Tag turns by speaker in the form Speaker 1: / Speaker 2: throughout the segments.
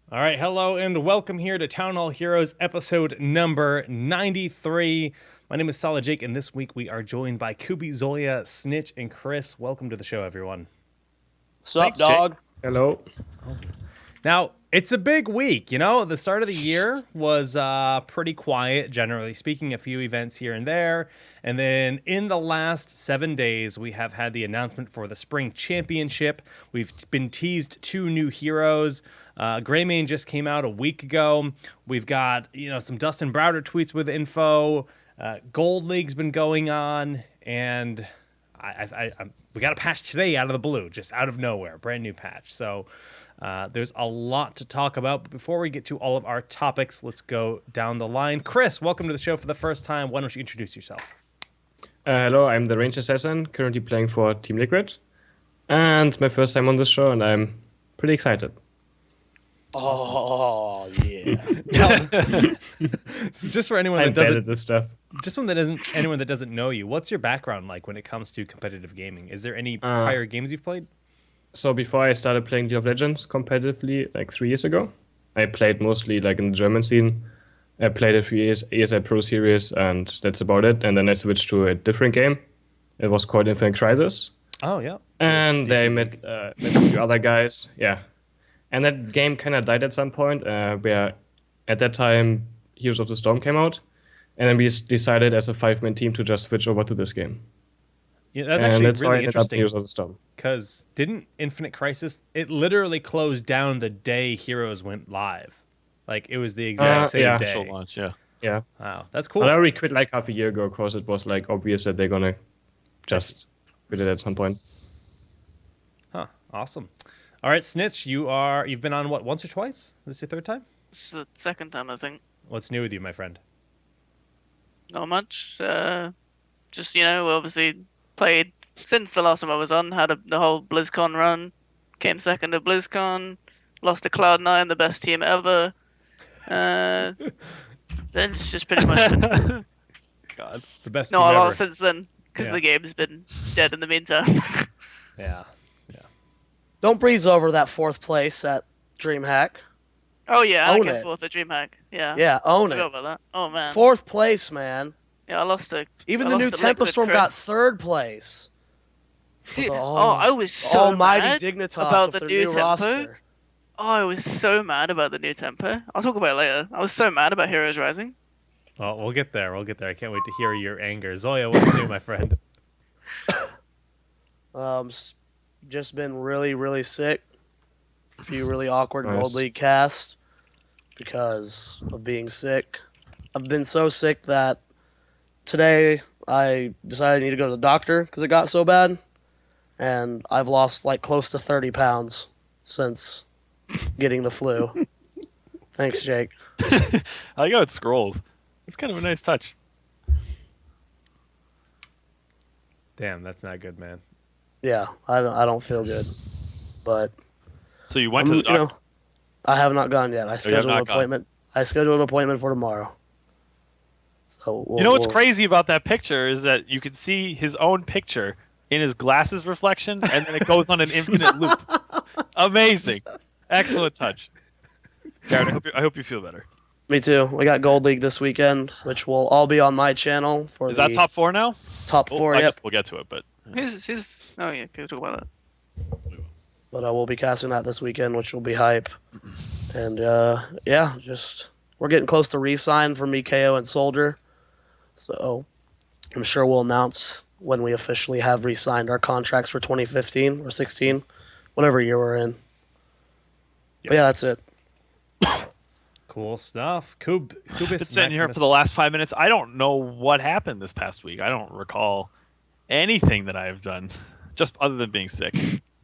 Speaker 1: All right, hello and welcome here to Town Hall Heroes episode number 93. My name is Solid Jake, and this week we are joined by Kubi, Zoya, Snitch, and Chris. Welcome to the show, everyone.
Speaker 2: Sup,
Speaker 3: Thanks,
Speaker 2: dog?
Speaker 3: Jake.
Speaker 2: Hello.
Speaker 1: Now, it's a big week, you know? The start of the year was pretty quiet, generally speaking, a few events here and there. And then in the last 7 days, we have had the announcement for the Spring Championship. We've been teased 2 new heroes. Greymane just came out a week ago. We've got, some Dustin Browder tweets with info. Gold League's been going on. And we got a patch today out of the blue, just out of nowhere, brand new patch. So there's a lot to talk about. But before we get to all of our topics, let's go down the line. Chris, welcome to the show for the first time. Why don't you introduce yourself?
Speaker 2: Hello, I'm the Range Assassin, currently playing for Team Liquid. And my first time on this show, and I'm pretty excited.
Speaker 3: Oh yeah.
Speaker 1: So just for anyone
Speaker 2: I'm
Speaker 1: that
Speaker 2: bad
Speaker 1: doesn't,
Speaker 2: at this stuff.
Speaker 1: anyone that doesn't know you, what's your background like when it comes to competitive gaming? Is there any prior games you've played?
Speaker 2: So before I started playing League of Legends competitively, like 3 years ago, I played mostly like in the German scene. I played a few years ESL Pro Series, and that's about it. And then I switched to a different game. It was called Infinite Crisis.
Speaker 1: Oh, yeah.
Speaker 2: And I met a few other guys. Yeah. And that game kind of died at some point, where at that time Heroes of the Storm came out. And then we decided as a 5-man team to just switch over to this game.
Speaker 1: Yeah, that's
Speaker 2: And
Speaker 1: actually
Speaker 2: that's how I
Speaker 1: really
Speaker 2: ended up
Speaker 1: interesting.
Speaker 2: Heroes of the Storm.
Speaker 1: Because didn't Infinite Crisis, it literally closed down the day Heroes went live. Like, it was the exact same
Speaker 2: yeah.
Speaker 1: day.
Speaker 3: Initial launch, yeah.
Speaker 2: Yeah.
Speaker 1: Wow, that's cool.
Speaker 2: But I already quit like half a year ago because it was like obvious that they're gonna just quit it at some point.
Speaker 1: Huh, awesome. All right, Snitch, you've been on, what, once or twice? This your third time?
Speaker 4: It's the second time, I think.
Speaker 1: What's new with you, my friend?
Speaker 4: Not much. Just, we obviously played since the last time I was on, had the whole BlizzCon run, came second at BlizzCon, lost to Cloud9, the best team ever. Then it's just pretty much been
Speaker 3: God.
Speaker 1: The best
Speaker 4: not
Speaker 1: team
Speaker 4: a lot
Speaker 1: ever.
Speaker 4: since then, because
Speaker 1: Yeah.
Speaker 4: the game's been dead in the meantime.
Speaker 1: Yeah.
Speaker 3: Don't breeze over that fourth place at DreamHack.
Speaker 4: Oh yeah, I
Speaker 3: Own
Speaker 4: came
Speaker 3: it.
Speaker 4: fourth at DreamHack. Yeah.
Speaker 3: Yeah, own
Speaker 4: Forgot
Speaker 3: it.
Speaker 4: about that. Oh man.
Speaker 3: Fourth place, man.
Speaker 4: Yeah, I lost to.
Speaker 3: Even
Speaker 4: I
Speaker 3: the
Speaker 4: lost
Speaker 3: new
Speaker 4: to Liquid
Speaker 3: Tempestorm got
Speaker 4: Chris.
Speaker 3: third place.
Speaker 4: Dude,
Speaker 3: The
Speaker 4: I was so
Speaker 3: almighty
Speaker 4: mad
Speaker 3: Dignitas
Speaker 4: about
Speaker 3: with
Speaker 4: the
Speaker 3: their
Speaker 4: new
Speaker 3: new
Speaker 4: tempo.
Speaker 3: roster.
Speaker 4: Oh, I was so mad about the new tempo. I'll talk about it later. I was so mad about Heroes Rising.
Speaker 1: Well, we'll get there. I can't wait to hear your anger. Zoya, what's new, my friend?
Speaker 3: Just been really, really sick. A few really awkward
Speaker 2: Nice.
Speaker 3: Gold League casts because of being sick. I've been so sick that today I decided I need to go to the doctor because it got so bad. And I've lost like close to 30 pounds since getting the flu. Thanks, Jake. I like how it scrolls. It's kind of a nice touch.
Speaker 1: Damn, that's not good, man.
Speaker 3: Yeah, I don't feel good. But
Speaker 5: So you went to the doctor.
Speaker 3: I have not gone yet. I
Speaker 5: you have
Speaker 3: scheduled an
Speaker 5: not gone.
Speaker 3: appointment. I scheduled an appointment for tomorrow. So
Speaker 5: You know what's crazy about that picture is that you can see his own picture in his glasses reflection, and then it goes on an infinite loop. Amazing, excellent touch. Garrett, I hope you feel better.
Speaker 3: Me too. We got Gold League this weekend, which will all be on my channel for
Speaker 5: Is
Speaker 3: the
Speaker 5: that top four now?
Speaker 3: top
Speaker 5: Oh,
Speaker 3: four.
Speaker 5: I
Speaker 3: Yep.
Speaker 5: guess we'll get to it, but
Speaker 4: Who's? Oh yeah, can we talk about that?
Speaker 3: But we'll be casting that this weekend, which will be hype. And yeah, just we're getting close to re-sign for me, KO, and Soldier. So I'm sure we'll announce when we officially have re-signed our contracts for 2015 or 16, whatever year we're in. But yeah, that's it.
Speaker 1: Cool stuff. Kubis
Speaker 5: been sitting here
Speaker 1: Maximus.
Speaker 5: for the last 5 minutes. I don't know what happened this past week. I don't recall anything that I have done, just other than being sick.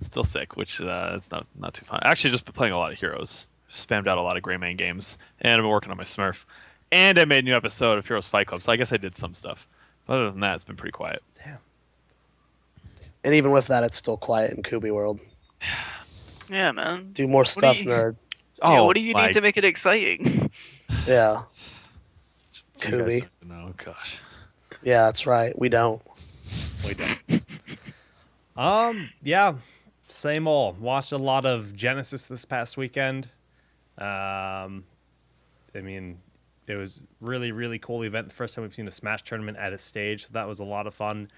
Speaker 5: Still sick, which it's not too fun. Actually, just been playing a lot of Heroes. Spammed out a lot of Greymane games, and I've been working on my Smurf. And I made a new episode of Heroes Fight Club, so I guess I did some stuff. Other than that, it's been pretty quiet.
Speaker 1: Damn.
Speaker 3: And even with that, it's still quiet in Kubi world.
Speaker 4: Yeah, man.
Speaker 3: Do more stuff,
Speaker 4: you-
Speaker 3: nerd.
Speaker 4: Yeah,
Speaker 5: Oh,
Speaker 4: what do you
Speaker 5: my-
Speaker 4: need to make it exciting?
Speaker 3: Yeah.
Speaker 5: You guys
Speaker 3: Kubi.
Speaker 5: don't know. Oh, gosh.
Speaker 3: Yeah, that's right. We don't.
Speaker 1: We don't. Yeah, same old. Watched a lot of Genesis this past weekend. I mean, it was really, really cool event. The first time we've seen a Smash tournament at its stage, so that was a lot of fun.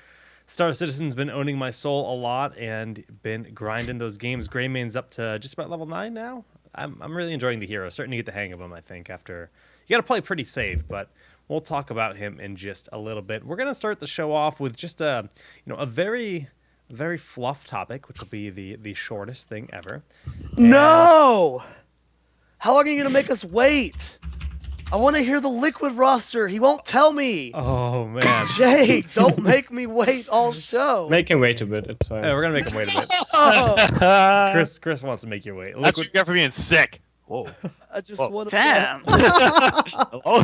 Speaker 1: Star Citizen's been owning my soul a lot and been grinding those games. Greymane's up to just about level 9 now. I'm really enjoying the hero. Starting to get the hang of him, I think, after... You got to play pretty safe, but we'll talk about him in just a little bit. We're going to start the show off with just a very, very fluff topic, which will be the shortest thing ever.
Speaker 3: No! How long are you going to make us wait? I want to hear the Liquid roster. He won't tell me.
Speaker 1: Oh, man.
Speaker 3: Jake, don't make me wait all show.
Speaker 2: Make him wait a bit. It's fine.
Speaker 1: Yeah, we're going to make him wait a bit.
Speaker 3: Oh,
Speaker 1: Chris wants to make you wait.
Speaker 5: That's what you get for being sick. Whoa.
Speaker 3: I just
Speaker 5: Whoa.
Speaker 3: want to.
Speaker 4: Damn.
Speaker 5: Hello?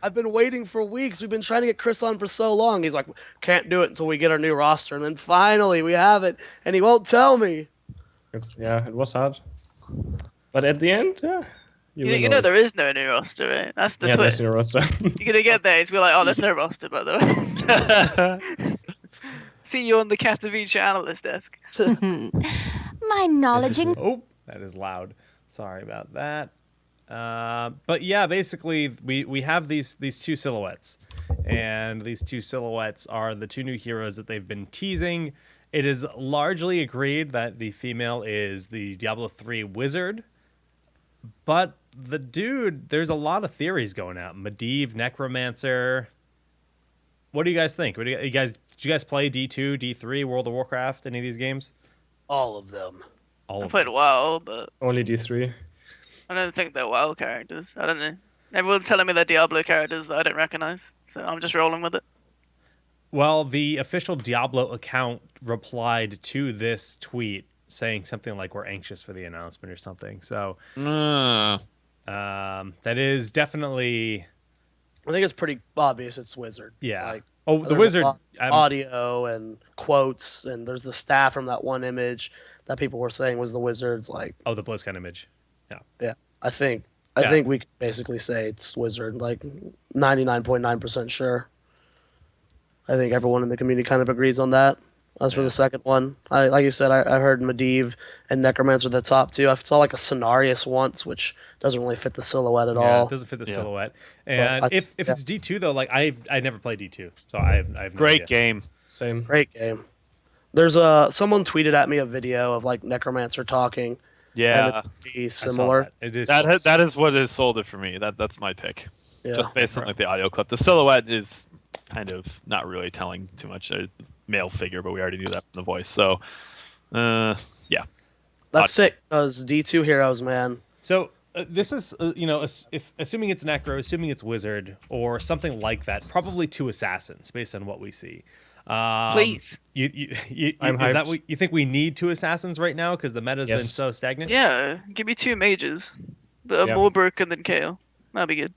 Speaker 3: I've been waiting for weeks. We've been trying to get Chris on for so long. He's like, can't do it until we get our new roster. And then finally we have it, and he won't tell me.
Speaker 2: It was hard. But at the end, yeah.
Speaker 4: You know there is no new roster, right? That's the twist.
Speaker 2: There's your roster.
Speaker 4: You're gonna get there. It's be like, oh, there's no roster, by the way. See you on the Katowice analyst desk.
Speaker 6: My knowledge and
Speaker 1: Oh, that is loud. Sorry about that. But yeah, basically, we have these two silhouettes. And these two silhouettes are the two new heroes that they've been teasing. It is largely agreed that the female is the Diablo 3 wizard. But the dude, there's a lot of theories going out. Medivh, Necromancer. What do you guys think? Did you guys play D2, D3, World of Warcraft, any of these games?
Speaker 3: All of them.
Speaker 1: All
Speaker 4: I
Speaker 1: of
Speaker 4: played
Speaker 1: them.
Speaker 4: WoW, but
Speaker 2: Only D3.
Speaker 4: I don't think they're WoW characters. I don't know. Everyone's telling me they're Diablo characters that I don't recognize, so I'm just rolling with it.
Speaker 1: Well, the official Diablo account replied to this tweet saying something like, we're anxious for the announcement or something. So that is definitely...
Speaker 3: I think it's pretty obvious it's Wizard.
Speaker 1: Yeah.
Speaker 3: Like,
Speaker 1: Oh, the
Speaker 3: there's
Speaker 1: wizard.
Speaker 3: audio and quotes, and there's the staff from that one image that people were saying was the Wizards. Like,
Speaker 1: Oh, the BlizzCon image.
Speaker 3: yeah, I think
Speaker 1: Yeah.
Speaker 3: we can basically say it's Wizard. Like, 99.9% sure. I think everyone in the community kind of agrees on that. As for the second one, like you said, I heard Medivh and Necromancer the top two. I saw like a Cenarius once, which doesn't really fit the silhouette at
Speaker 1: Yeah,
Speaker 3: all.
Speaker 1: it doesn't fit the
Speaker 5: Yeah.
Speaker 1: silhouette. And if it's D2 though, like I never played D2, so I have no
Speaker 5: Great
Speaker 1: idea.
Speaker 5: game.
Speaker 2: Same.
Speaker 3: Great game. There's someone tweeted at me a video of like Necromancer talking, and
Speaker 5: Yeah.
Speaker 3: it's pretty
Speaker 1: I saw
Speaker 3: similar.
Speaker 1: that. It is
Speaker 5: That
Speaker 1: close.
Speaker 5: that is what has sold it for me. That's my pick.
Speaker 3: Yeah.
Speaker 5: Just based on like the audio clip. The silhouette is kind of not really telling too much. A male figure, but we already knew that from the voice. So, yeah.
Speaker 3: That's sick because D2 heroes, man.
Speaker 1: So this is, if assuming it's Necro, assuming it's Wizard, or something like that, probably two assassins based on what we see.
Speaker 4: Please.
Speaker 2: I'm
Speaker 1: is that
Speaker 2: hyped.
Speaker 1: what you think we need two assassons right now because the meta's been
Speaker 2: Yes.
Speaker 1: so stagnant?
Speaker 4: Yeah, give me two mages that are
Speaker 2: Yeah.
Speaker 4: more broken than KO. That'd be good.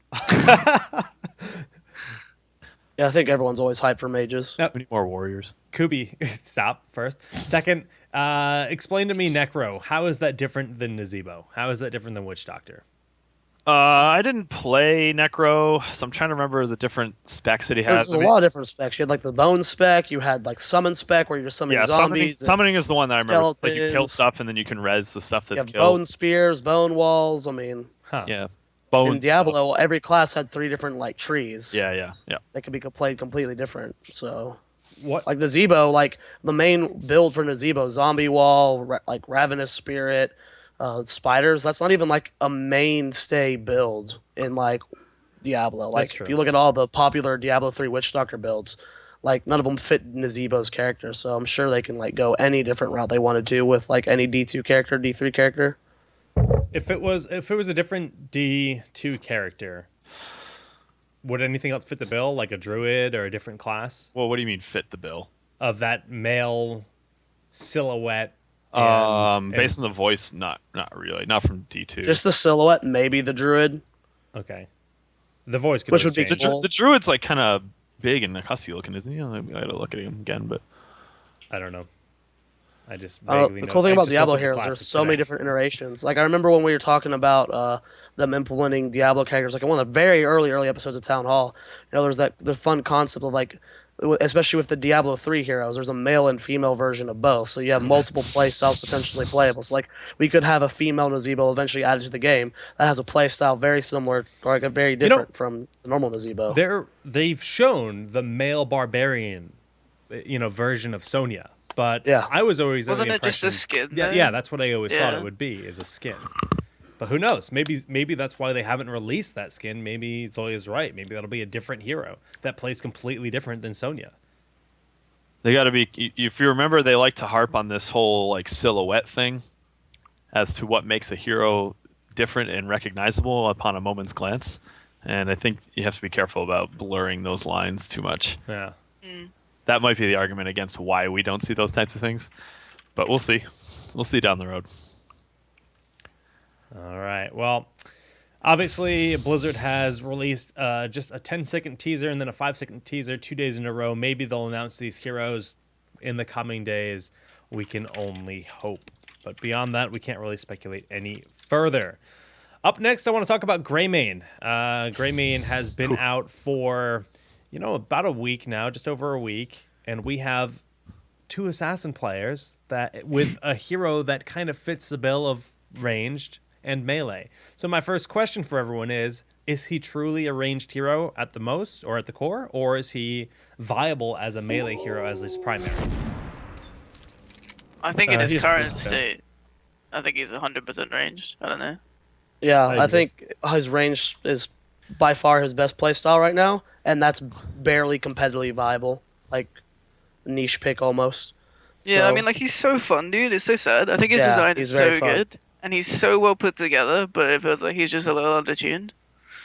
Speaker 3: Yeah, I think everyone's always hyped for mages.
Speaker 1: Now,
Speaker 5: We need more warriors.
Speaker 1: Kubi, stop first. Second, explain to me Necro. How is that different than Nazebo? How is that different than Witch Doctor?
Speaker 5: I didn't play Necro, so I'm trying to remember the different specs that he has.
Speaker 3: There's a lot of different specs. You had like the bone spec, you had like summon spec where you're just summoning
Speaker 5: Yeah,
Speaker 3: zombies.
Speaker 5: summoning is the one that I remember. It's like you kill
Speaker 3: skeletons.
Speaker 5: stuff and then you can res the stuff
Speaker 3: You
Speaker 5: that's
Speaker 3: have
Speaker 5: killed.
Speaker 3: bone spears, bone walls. I mean,
Speaker 5: Yeah, bone.
Speaker 3: in Diablo, every class had 3 different like trees.
Speaker 5: Yeah.
Speaker 3: That could be played completely different. So,
Speaker 1: What?
Speaker 3: like Nazebo, like the main build for Nazebo, zombie wall, like ravenous spirit, spiders. That's not even like a mainstay build in like Diablo. Like
Speaker 1: That's true.
Speaker 3: if you look at all the popular Diablo 3 Witch Doctor builds, like none of them fit Nazebo's character. So I'm sure they can like go any different route they want to do with like any D2 character, D3 character.
Speaker 1: If it was a different D2 character, would anything else fit the bill, like a druid or a different class
Speaker 5: Well, what do you mean fit the bill?
Speaker 1: of that male silhouette? And,
Speaker 5: Based on the voice, not really. Not from D2.
Speaker 3: Just the silhouette, maybe the druid.
Speaker 1: okay, the voice could
Speaker 3: Which
Speaker 1: always
Speaker 3: would be
Speaker 1: change.
Speaker 3: cool.
Speaker 5: the druid's like kind of big and husky looking, isn't he? I gotta look at him again, but
Speaker 1: I don't know. I just vaguely
Speaker 3: The
Speaker 1: know.
Speaker 3: cool thing
Speaker 1: I
Speaker 3: about
Speaker 1: just
Speaker 3: Diablo
Speaker 1: looked at the
Speaker 3: Heroes, there's
Speaker 1: classes
Speaker 3: so many
Speaker 1: today.
Speaker 3: different iterations. Like I remember when we were talking about them implementing Diablo characters, like in one of the very early episodes of Town Hall. You know, there's the fun concept of like especially with the Diablo 3 heroes. There's a male and female version of both, so you have multiple play styles potentially playable. So like we could have a female Nazebo eventually added to the game that has a play style very similar or like very different from the normal Nazebo.
Speaker 1: They've shown the male barbarian, version of Sonya, but
Speaker 3: Yeah.
Speaker 1: I was always under
Speaker 4: Wasn't
Speaker 1: the
Speaker 4: it just a
Speaker 1: impression-
Speaker 4: skin,
Speaker 1: Yeah,
Speaker 4: though?
Speaker 1: yeah, that's what I always thought
Speaker 4: Yeah.
Speaker 1: it would be, is a skin. But who knows? Maybe that's why they haven't released that skin. Maybe Zoya's right. Maybe that'll be a different hero that plays completely different than Sonya.
Speaker 5: They got to be. If you remember, they like to harp on this whole like silhouette thing, as to what makes a hero different and recognizable upon a moment's glance. And I think you have to be careful about blurring those lines too much.
Speaker 1: Yeah.
Speaker 5: That might be the argument against why we don't see those types of things. But we'll see. We'll see down the road.
Speaker 1: All right. Well, obviously, Blizzard has released just a 10-second teaser and then a 5-second teaser 2 days in a row. Maybe they'll announce these heroes in the coming days. We can only hope. But beyond that, we can't really speculate any further. Up next, I want to talk about Greymane. Greymane has been out for, about a week now, just over a week. And we have 2 assassin players that with a hero that kind of fits the bill of ranged and melee. So my first question for everyone is he truly a ranged hero at the most or at the core, or is he viable as a melee hero as his primary?
Speaker 4: I think in his
Speaker 2: he's
Speaker 4: current
Speaker 2: pretty fair.
Speaker 4: state, I think he's 100% ranged. I don't know.
Speaker 3: Yeah,
Speaker 2: I
Speaker 3: I
Speaker 2: agree.
Speaker 3: think his range is by far his best play style right now, and that's barely competitively viable. Like niche pick almost.
Speaker 4: Yeah, I
Speaker 3: So-
Speaker 4: mean, like, he's so fun, dude. It's so sad. I think his
Speaker 3: Yeah,
Speaker 4: design
Speaker 3: he's
Speaker 4: is
Speaker 3: very
Speaker 4: so
Speaker 3: fun.
Speaker 4: good, and he's so well put together, but it feels like he's just a little undertuned.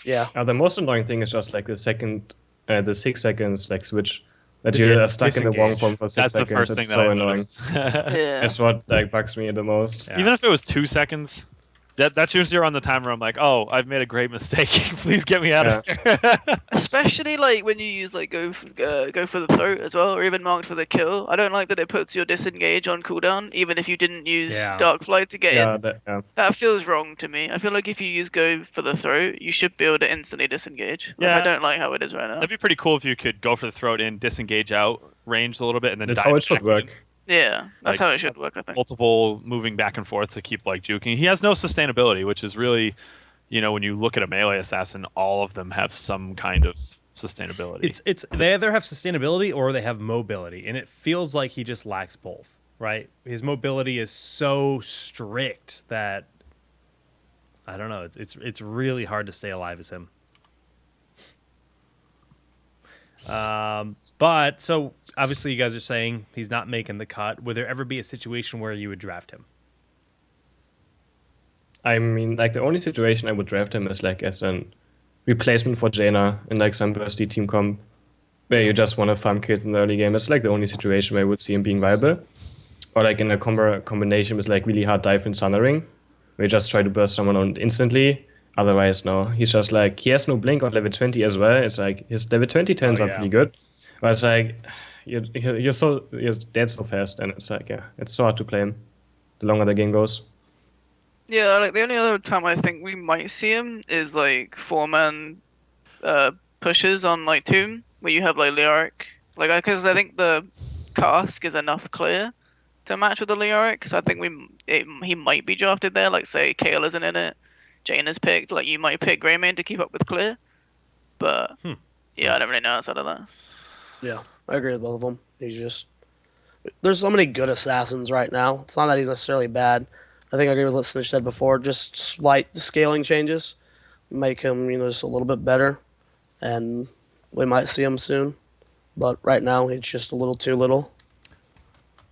Speaker 3: Yeah.
Speaker 2: The most annoying thing is just like the 6 seconds like switch that you
Speaker 1: Yeah,
Speaker 2: are stuck in the wrong
Speaker 1: disengage.
Speaker 2: form for 6
Speaker 5: That's the
Speaker 2: seconds.
Speaker 5: first
Speaker 2: It's
Speaker 5: thing that
Speaker 2: so
Speaker 5: I
Speaker 2: annoying.
Speaker 5: noticed.
Speaker 4: Yeah.
Speaker 2: That's what like bugs me the most.
Speaker 1: Yeah.
Speaker 5: Even if it was 2 seconds, that's usually around the time where I'm like, oh, I've made a great mistake. Please get me out of here.
Speaker 4: Especially like when you use like go for the throat as well, or even marked for the kill. I don't like that it puts your disengage on cooldown, even if you didn't use
Speaker 1: Yeah.
Speaker 4: Dark Flight to get
Speaker 2: Yeah,
Speaker 4: in. That feels wrong to me. I feel like if you use go for the throat, you should be able to instantly disengage. Like,
Speaker 5: Yeah.
Speaker 4: I don't like how it is right now.
Speaker 5: That'd be pretty cool if you could go for the throat and disengage out, ranged a little bit, and then
Speaker 2: that's
Speaker 5: dive
Speaker 2: how it should
Speaker 5: back in.
Speaker 2: work.
Speaker 4: Yeah, that's
Speaker 5: Like,
Speaker 4: how it should work. I think.
Speaker 5: Multiple moving back and forth to keep like juking. He has no sustainability, which is really, when you look at a melee assassin, all of them have some kind of sustainability.
Speaker 1: It's they either have sustainability or they have mobility, and it feels like he just lacks both, right? His mobility is so strict that I don't know. It's really hard to stay alive as him. But so obviously you guys are saying he's not making the cut. Would there ever be a situation where you would draft him?
Speaker 2: I mean, like the only situation I would draft him is like as an replacement for Jaina in like some bursty team comp where you just want to farm kills in the early game. It's like the only situation where I would see him being viable. Or like in a combination with like really hard dive in Sundering, where you just try to burst someone on instantly. Otherwise, no. He's just like, he has no blink on level 20 as well. It's like his level 20 turns
Speaker 1: Oh,
Speaker 2: out
Speaker 1: yeah.
Speaker 2: pretty good. But it's like, you're dead so fast, and it's like, yeah, it's so hard to play him the longer the game goes.
Speaker 4: Yeah, like the only other time I think we might see him is like 4-man pushes on like Tomb, where you have like Leoric. Like, because I think the cask is enough clear to match with the Leoric, so I think he might be drafted there. Like, say Kale isn't in it, Jane is picked. Like, you might pick Greymane to keep up with clear, but yeah, I don't really know outside of that.
Speaker 3: Yeah, I agree with both of them. There's so many good assassins right now. It's not that he's necessarily bad. I think I agree with what Snitch said before. Just slight scaling changes make him, just a little bit better, and we might see him soon. But right now, it's just a little too little.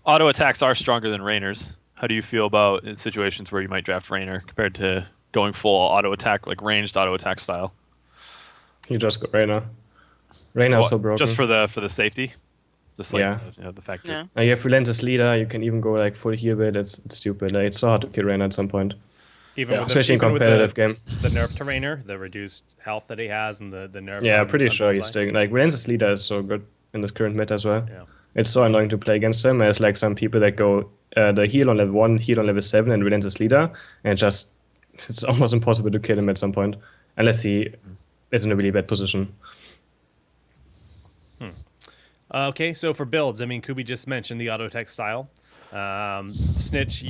Speaker 5: Auto attacks are stronger than Rainers. How do you feel about in situations where you might draft Rainer compared to going full auto attack, like ranged auto attack style?
Speaker 2: You just go Reyna. Reyna's so broken.
Speaker 5: Just for the safety. Just like
Speaker 2: Yeah.
Speaker 5: the fact
Speaker 4: Yeah.
Speaker 5: that
Speaker 2: You have Relentless Leader, you can even go like full heal build. It's stupid. Like, it's so hard to kill Reyna at some point.
Speaker 1: Even
Speaker 3: Yeah.
Speaker 1: with
Speaker 2: Especially in
Speaker 1: even with
Speaker 2: competitive game.
Speaker 1: the nerf to Rainer, the reduced health that he has, and the nerf.
Speaker 2: Yeah,
Speaker 1: on-
Speaker 2: pretty
Speaker 1: on
Speaker 2: sure he's
Speaker 1: bullseye.
Speaker 2: still like Relentless Leader is so good in this current meta as well.
Speaker 1: Yeah.
Speaker 2: It's so annoying to play against him. There's like some people that go the heal on level 1, heal on level 7, and Relentless Leader, and it's almost impossible to kill him at some point unless he is in a really bad position.
Speaker 1: Okay, so for builds, I mean, Kubi just mentioned the auto tech style. Snitch,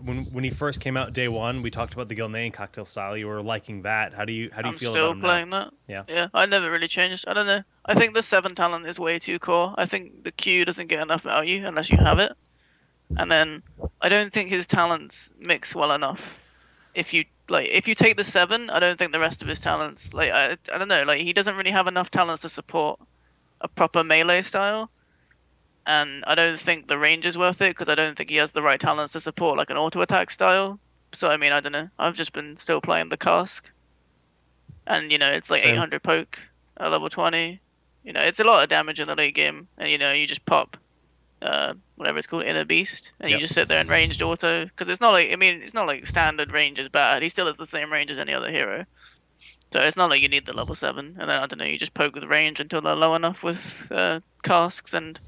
Speaker 1: when he first came out day one, we talked about the Greymane cocktail style. You were liking that. How do you
Speaker 4: I'm
Speaker 1: feel
Speaker 4: still
Speaker 1: about him
Speaker 4: playing
Speaker 1: now?
Speaker 4: that.
Speaker 1: Yeah.
Speaker 4: Yeah, I never really changed. I don't know. I think the 7 talent is way too core. I think the Q doesn't get enough value unless you have it. And then I don't think his talents mix well enough. If you take the 7, I don't think the rest of his talents I don't know, like he doesn't really have enough talents to support a proper melee style. And I don't think the range is worth it because I don't think he has the right talents to support like an auto attack style. So I mean, I don't know. I've just been still playing the cask, and it's like
Speaker 2: Same.
Speaker 4: 800 poke at level 20. It's a lot of damage in the late game, and you just pop whatever it's called, inner beast, and you
Speaker 1: Yep.
Speaker 4: just sit there and ranged auto because it's not like it's not like standard range is bad. He still has the same range as any other hero, so it's not like you need the level 7. And then I don't know, you just poke with range until they're low enough with casks and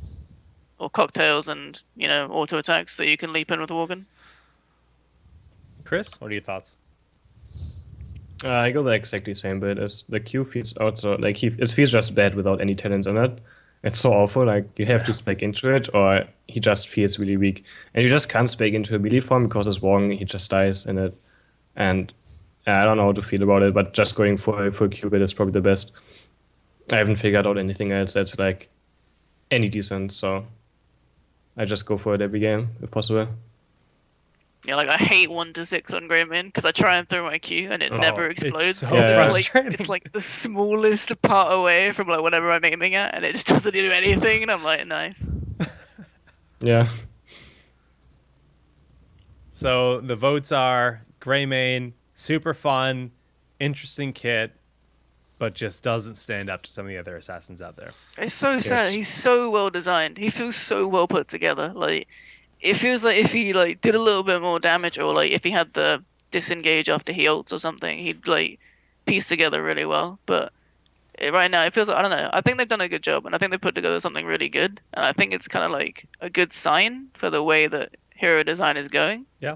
Speaker 4: or cocktails and auto attacks so you can leap in with Worgen.
Speaker 1: Chris, what are your thoughts?
Speaker 2: I go the exactly same bit as the Q feels also like it feels just bad without any talents in it. It's so awful. Like you have to spec into it, or he just feels really weak, and you just can't spec into a melee form because it's wrong. He just dies in it, and I don't know how to feel about it. But just going for Q bit is probably the best. I haven't figured out anything else that's like any decent, so I just go for it every game if possible.
Speaker 4: Yeah, like I hate 1 to 6 on Greymane because I try and throw my Q and it never
Speaker 1: it's
Speaker 4: explodes.
Speaker 1: so
Speaker 2: frustrating.
Speaker 4: It's like the smallest part away from like whatever I'm aiming at, and it just doesn't do anything. And I'm like, nice.
Speaker 2: Yeah.
Speaker 1: So the votes are Greymane, super fun, interesting kit, but just doesn't stand up to some of the other assassins out there.
Speaker 4: It's so sad. He's so well designed. He feels so well put together. Like it feels like if he like did a little bit more damage, or like if he had the disengage after he ults or something, he'd like piece together really well. But right now, it feels like I don't know. I think they've done a good job, and I think they put together something really good. And I think it's kind of like a good sign for the way that hero design is going.
Speaker 1: Yeah.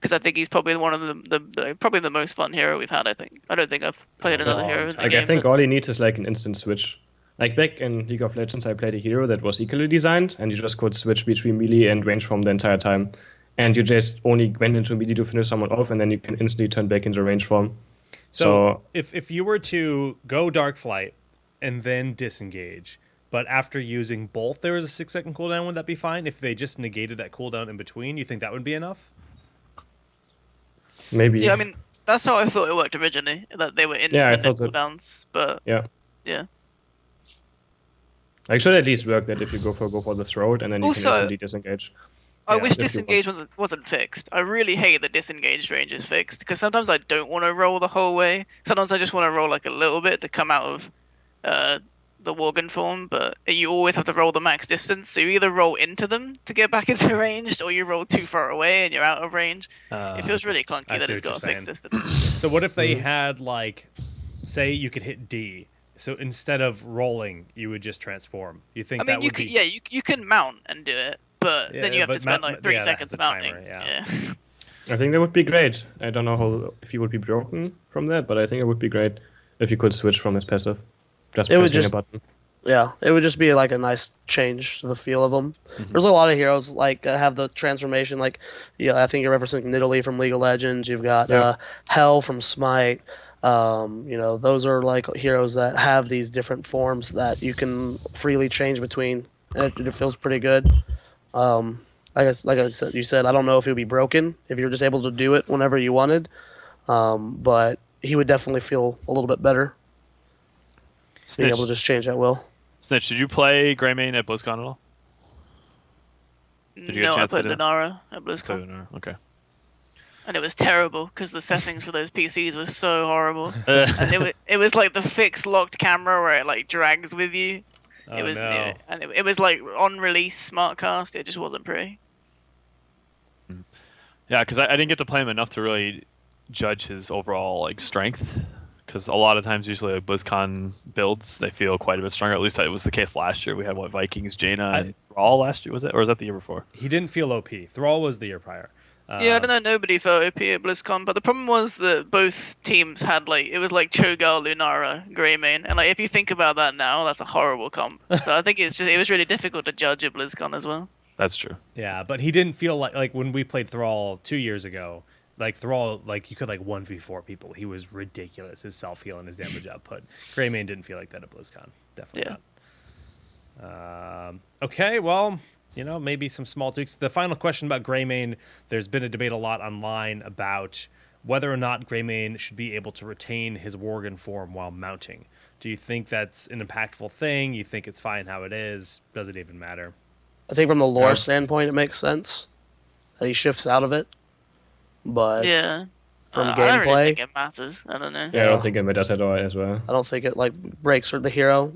Speaker 4: Because I think he's probably one of probably the most fun hero we've had. I don't think I've played another
Speaker 1: long
Speaker 4: hero in the
Speaker 1: time.
Speaker 4: game.
Speaker 2: I think all
Speaker 4: that's-
Speaker 2: he needs is like an instant switch. Like back in League of Legends, I played a hero that was equally designed, and you just could switch between melee and range form the entire time. And you just only went into melee to finish someone off, and then you can instantly turn back into range form.
Speaker 1: So if you were to go Dark Flight and then disengage, but after using both there was a 6-second cooldown, would that be fine? If they just negated that cooldown in between, you think that would be enough?
Speaker 2: Maybe.
Speaker 4: Yeah, I mean that's how I thought it worked originally. That they were independent
Speaker 2: thought that-
Speaker 4: cooldowns, but
Speaker 2: Yeah.
Speaker 4: yeah.
Speaker 2: I should at least work that if you go for the throat, and then you
Speaker 4: Also,
Speaker 2: can instantly disengage.
Speaker 4: I
Speaker 1: Yeah,
Speaker 4: wish
Speaker 2: if you
Speaker 4: disengage wasn't fixed. I really hate that disengaged range is fixed because sometimes I don't want to roll the whole way. Sometimes I just want to roll like a little bit to come out of the Worgen form, but you always have to roll the max distance. So you either roll into them to get back into ranged, or you roll too far away and you're out of range. It feels really clunky
Speaker 1: I
Speaker 4: that
Speaker 1: see
Speaker 4: it's
Speaker 1: what
Speaker 4: got a
Speaker 1: you're
Speaker 4: fixed
Speaker 1: saying.
Speaker 4: distance.
Speaker 1: So what if they had like, say you could hit D, so instead of rolling, you would just transform. You think
Speaker 4: I mean,
Speaker 1: that
Speaker 4: you
Speaker 1: would
Speaker 4: can
Speaker 1: be?
Speaker 4: you can mount and do it, but
Speaker 1: Yeah,
Speaker 4: then you have
Speaker 1: but
Speaker 4: to spend like 3
Speaker 1: yeah, that
Speaker 4: seconds
Speaker 1: has a
Speaker 4: mounting.
Speaker 1: timer, yeah.
Speaker 2: I think that would be great. I don't know how if he would be broken from that, but I think it would be great if you could switch from his passive. Just
Speaker 3: It would
Speaker 2: pressing
Speaker 3: just-
Speaker 2: a button.
Speaker 3: Yeah, it would just be like a nice change to the feel of them. There's a lot of heroes like that have the transformation. Like, yeah, I think you're referencing Nidalee from League of Legends. You've got
Speaker 2: Yeah.
Speaker 3: Hell from Smite. Those are like heroes that have these different forms that you can freely change between, and it feels pretty good. Like I said, you said, I don't know if it would be broken if you're just able to do it whenever you wanted, but he would definitely feel a little bit better being
Speaker 5: Snitch,
Speaker 3: able to just change at will.
Speaker 5: Snitch, did you play Greymane at BlizzCon at all? Did you get a
Speaker 4: No, I
Speaker 5: chance to
Speaker 4: played
Speaker 5: do?
Speaker 4: Lunara at BlizzCon.
Speaker 5: Okay.
Speaker 4: And it was terrible because the settings for those PCs were so horrible. And it was like the fixed locked camera where it like drags with you.
Speaker 1: Oh,
Speaker 4: It was
Speaker 1: no.
Speaker 4: and it was like on release smartcast. It just wasn't pretty.
Speaker 5: Yeah, because I didn't get to play him enough to really judge his overall like strength. Because a lot of times, usually like BlizzCon builds, they feel quite a bit stronger. At least that was the case last year. We had Vikings, Jaina, and Thrall last year, was it, or was that the year before?
Speaker 1: He didn't feel OP. Thrall was the year prior.
Speaker 4: Yeah, I don't know. Nobody felt OP at BlizzCon, but the problem was that both teams had it was like Cho'Gall, Lunara, Greymane, and if you think about that now, that's a horrible comp. So I think it was really difficult to judge at BlizzCon as well.
Speaker 5: That's true.
Speaker 1: Yeah, but he didn't feel like when we played Thrall 2 years ago, Thrall, you could 1v4 people. He was ridiculous, his self-heal and his damage output. Greymane didn't feel like that at BlizzCon. Definitely not. Okay, well, maybe some small tweaks. The final question about Greymane, there's been a debate a lot online about whether or not Greymane should be able to retain his Worgen form while mounting. Do you think that's an impactful thing? You think it's fine how it is? Does it even matter?
Speaker 3: I think from the lore standpoint, it makes sense that he shifts out of it. But
Speaker 4: yeah,
Speaker 3: from
Speaker 4: I don't really
Speaker 3: gameplay,
Speaker 4: think it matters. I don't know.
Speaker 2: Yeah, I don't think it matters at all as well.
Speaker 3: I don't think it breaks the hero.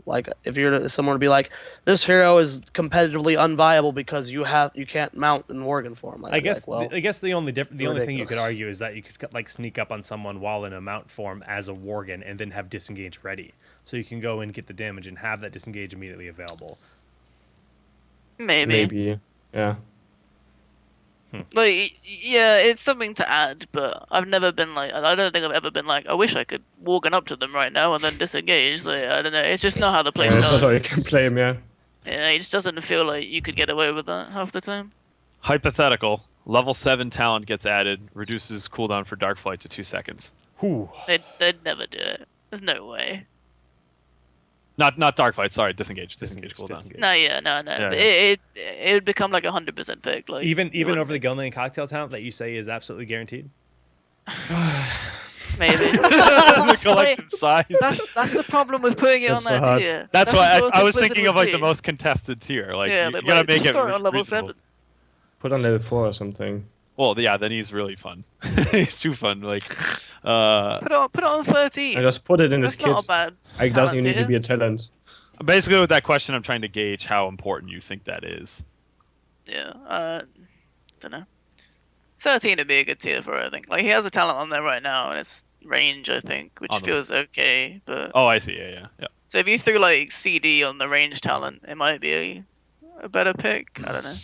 Speaker 3: If you're someone to be like, this hero is competitively unviable because you can't mount in Worgen form.
Speaker 1: I guess the only thing you could
Speaker 3: ridiculous.
Speaker 1: argue is that you could sneak up on someone while in a mount form as a Worgen and then have disengage ready, so you can go and get the damage and have that disengage immediately available.
Speaker 4: Maybe.
Speaker 2: Yeah.
Speaker 4: Yeah, it's something to add, but I've never been I don't think I've ever been I wish I could Worgen up to them right now and then disengage. I don't know. It's just not how the play
Speaker 2: Yeah, that's not how you
Speaker 4: starts.
Speaker 2: can play him, yeah.
Speaker 4: Yeah, it just doesn't feel like you could get away with that half the time.
Speaker 5: Hypothetical. Level 7 talent gets added, reduces cooldown for Dark Flight to 2 seconds.
Speaker 1: Whew.
Speaker 4: They'd never do it. There's no way.
Speaker 5: Not Dark Flight, sorry, disengage cooldown.
Speaker 4: No.
Speaker 5: Yeah,
Speaker 4: But
Speaker 5: yeah.
Speaker 4: it would become 100% pick.
Speaker 1: Even over the Gilnean cocktail talent that you say is absolutely guaranteed.
Speaker 4: Maybe.
Speaker 5: The collective size.
Speaker 4: That's the problem with putting it
Speaker 2: That's
Speaker 4: on
Speaker 2: so
Speaker 4: that
Speaker 2: hard.
Speaker 4: tier.
Speaker 5: That's
Speaker 4: the
Speaker 5: why
Speaker 4: sort
Speaker 5: I
Speaker 4: thing
Speaker 5: was
Speaker 4: Blizzard
Speaker 5: thinking of
Speaker 4: would
Speaker 5: the
Speaker 4: do.
Speaker 5: most contested tier.
Speaker 4: Yeah,
Speaker 5: You
Speaker 4: they'd
Speaker 5: gotta make
Speaker 4: just
Speaker 5: it
Speaker 4: throw it on level
Speaker 5: reasonable.
Speaker 4: 7.
Speaker 2: Put on level 4 or something.
Speaker 5: Well, yeah, then he's really fun. He's too fun.
Speaker 4: Put it on 13.
Speaker 2: I just put it in his
Speaker 4: That's
Speaker 2: kit.
Speaker 4: not a bad.
Speaker 2: It doesn't even need
Speaker 4: tier.
Speaker 2: to be a talent.
Speaker 5: Basically, with that question, I'm trying to gauge how important you think that is.
Speaker 4: Yeah, don't know. 13 would be a good tier for it, I think. He has a talent on there right now, and it's range, I think, which
Speaker 5: On the-
Speaker 4: feels okay. But
Speaker 5: Oh, I see. Yeah.
Speaker 4: so if you threw CD on the range talent, it might be a better pick. I don't know.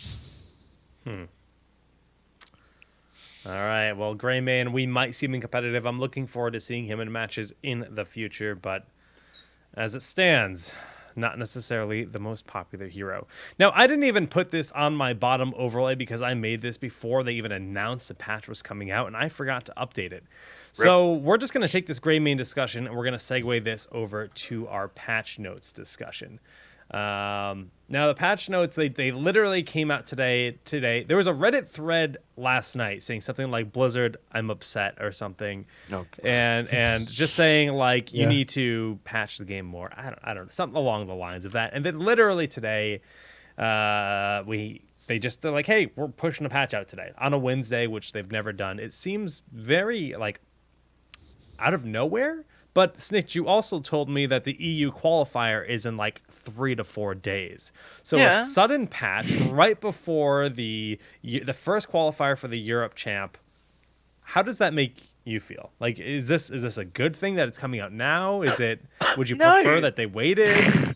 Speaker 1: All right, well, Greymane, we might see him in competitive. I'm looking forward to seeing him in matches in the future, but as it stands, not necessarily the most popular hero. Now, I didn't even put this on my bottom overlay because I made this before they even announced the patch was coming out, and I forgot to update it. So we're just going to take this Greymane discussion, and we're going to segue this over to our patch notes discussion. Now, the patch notes, they literally came out today. There was a Reddit thread last night saying something like, Blizzard, I'm upset, or something.
Speaker 5: No.
Speaker 1: And just saying, you
Speaker 2: Yeah.
Speaker 1: need to patch the game more. I don't know, something along the lines of that. And then literally today, they're like, hey, we're pushing a patch out today on a Wednesday, which they've never done. It seems very, out of nowhere. But Snitch, you also told me that the EU qualifier is in 3 to 4 days. So
Speaker 4: Yeah.
Speaker 1: a sudden patch right before the first qualifier for the Europe champ. How does that make you feel? Is this a good thing that it's coming out now? Would you
Speaker 4: No.
Speaker 1: prefer that they waited?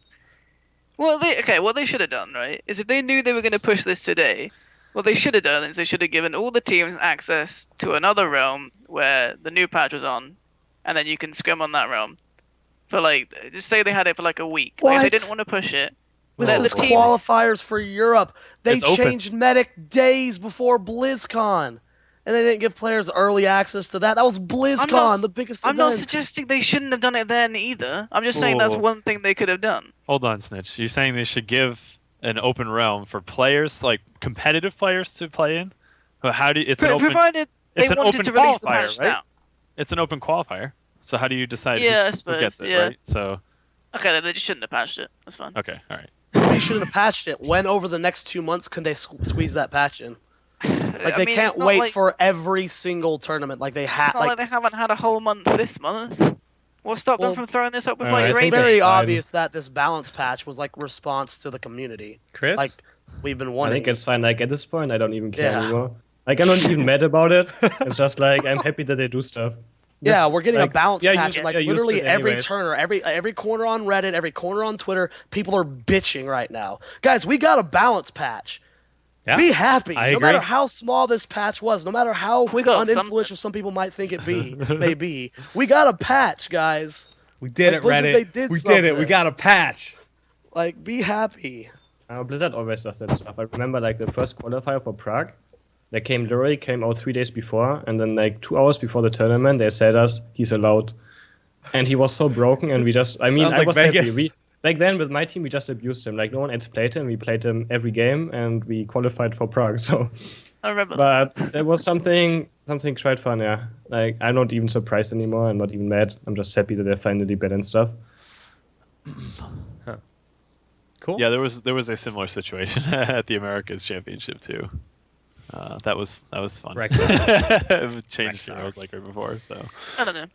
Speaker 4: What they should have done, right, is if they knew they were going to push this today, what they should have done is they should have given all the teams access to another realm where the new patch was on, and then you can scrim on that realm. For just say they had it for a week. If they
Speaker 3: What?
Speaker 4: didn't want to push it,
Speaker 3: This
Speaker 4: let
Speaker 3: is
Speaker 4: the teams.
Speaker 3: qualifiers for Europe. They
Speaker 5: It's open.
Speaker 3: changed Medic days before BlizzCon. And they didn't give players early access to that. That was BlizzCon, the biggest
Speaker 4: I'm not
Speaker 3: event.
Speaker 4: suggesting they shouldn't have done it then either. I'm just saying that's
Speaker 5: Ooh.
Speaker 4: one thing they could have done.
Speaker 5: Hold on, Snitch. You're saying they should give an open realm for players, competitive players, to play in? But how do you, it's an open?
Speaker 4: Provided they
Speaker 5: it's an
Speaker 4: wanted
Speaker 5: open
Speaker 4: to release the
Speaker 5: qualifier,
Speaker 4: patch
Speaker 5: right?
Speaker 4: now.
Speaker 5: It's an open qualifier. So how do you decide
Speaker 4: Yeah, I
Speaker 5: who
Speaker 4: suppose,
Speaker 5: gets it,
Speaker 4: yeah.
Speaker 5: right? So
Speaker 4: Okay, then they just shouldn't have patched it. That's fine.
Speaker 5: okay, all right.
Speaker 3: They shouldn't have patched it. When over the next 2 months can they squeeze that patch in? They can't wait for every single tournament. They
Speaker 4: It's not like they haven't had a whole month this month. What stopped them
Speaker 3: Well,
Speaker 4: from throwing this up with
Speaker 2: I
Speaker 3: It's
Speaker 2: think
Speaker 4: Raven?
Speaker 2: that's
Speaker 3: very
Speaker 2: fine.
Speaker 3: obvious that this balance patch was response to the community.
Speaker 1: Chris?
Speaker 3: We've been
Speaker 2: I
Speaker 3: wanting.
Speaker 2: think it's fine. At this point, I don't even care
Speaker 3: Yeah.
Speaker 2: anymore. I'm not even mad about it. It's just I'm happy that they do stuff.
Speaker 3: Yeah, we're getting a
Speaker 2: like,
Speaker 3: balance
Speaker 2: yeah,
Speaker 3: patch.
Speaker 2: use- yeah, use
Speaker 3: Literally
Speaker 2: it
Speaker 3: every
Speaker 2: anyways.
Speaker 3: turner, every corner on Reddit, every corner on Twitter, people are bitching right now. Guys, we got a balance patch.
Speaker 1: Yeah.
Speaker 3: Be happy.
Speaker 1: I
Speaker 3: No
Speaker 1: agree.
Speaker 3: matter how small this patch was, no matter how
Speaker 4: We got
Speaker 3: uninfluential some people might think it may be, we got a patch, guys.
Speaker 1: We did
Speaker 3: Like
Speaker 1: it,
Speaker 3: Blizzard,
Speaker 1: Reddit.
Speaker 3: they did
Speaker 1: We did it. We
Speaker 3: something.
Speaker 1: got a patch.
Speaker 3: Like, be happy.
Speaker 2: Blizzard always does that stuff. I remember like the first qualifier for Prague. They came out 3 days before, and then like 2 hours before the tournament, they said us he's allowed, and he was so broken, and we just. I mean,
Speaker 1: Sounds
Speaker 2: I
Speaker 1: like
Speaker 2: was
Speaker 1: Vegas.
Speaker 2: happy. Back then with my team, we just abused him. Like no one else played him. We played him every game, and we qualified for Prague. So,
Speaker 4: I remember that.
Speaker 2: but there was something quite fun. Yeah, like I'm not even surprised anymore. I'm not even mad. I'm just happy that they finally balanced stuff.
Speaker 1: Cool.
Speaker 5: Yeah, there was a similar situation at the Americas Championship too. That was fun. It changed heroes like right before. So
Speaker 4: I don't know.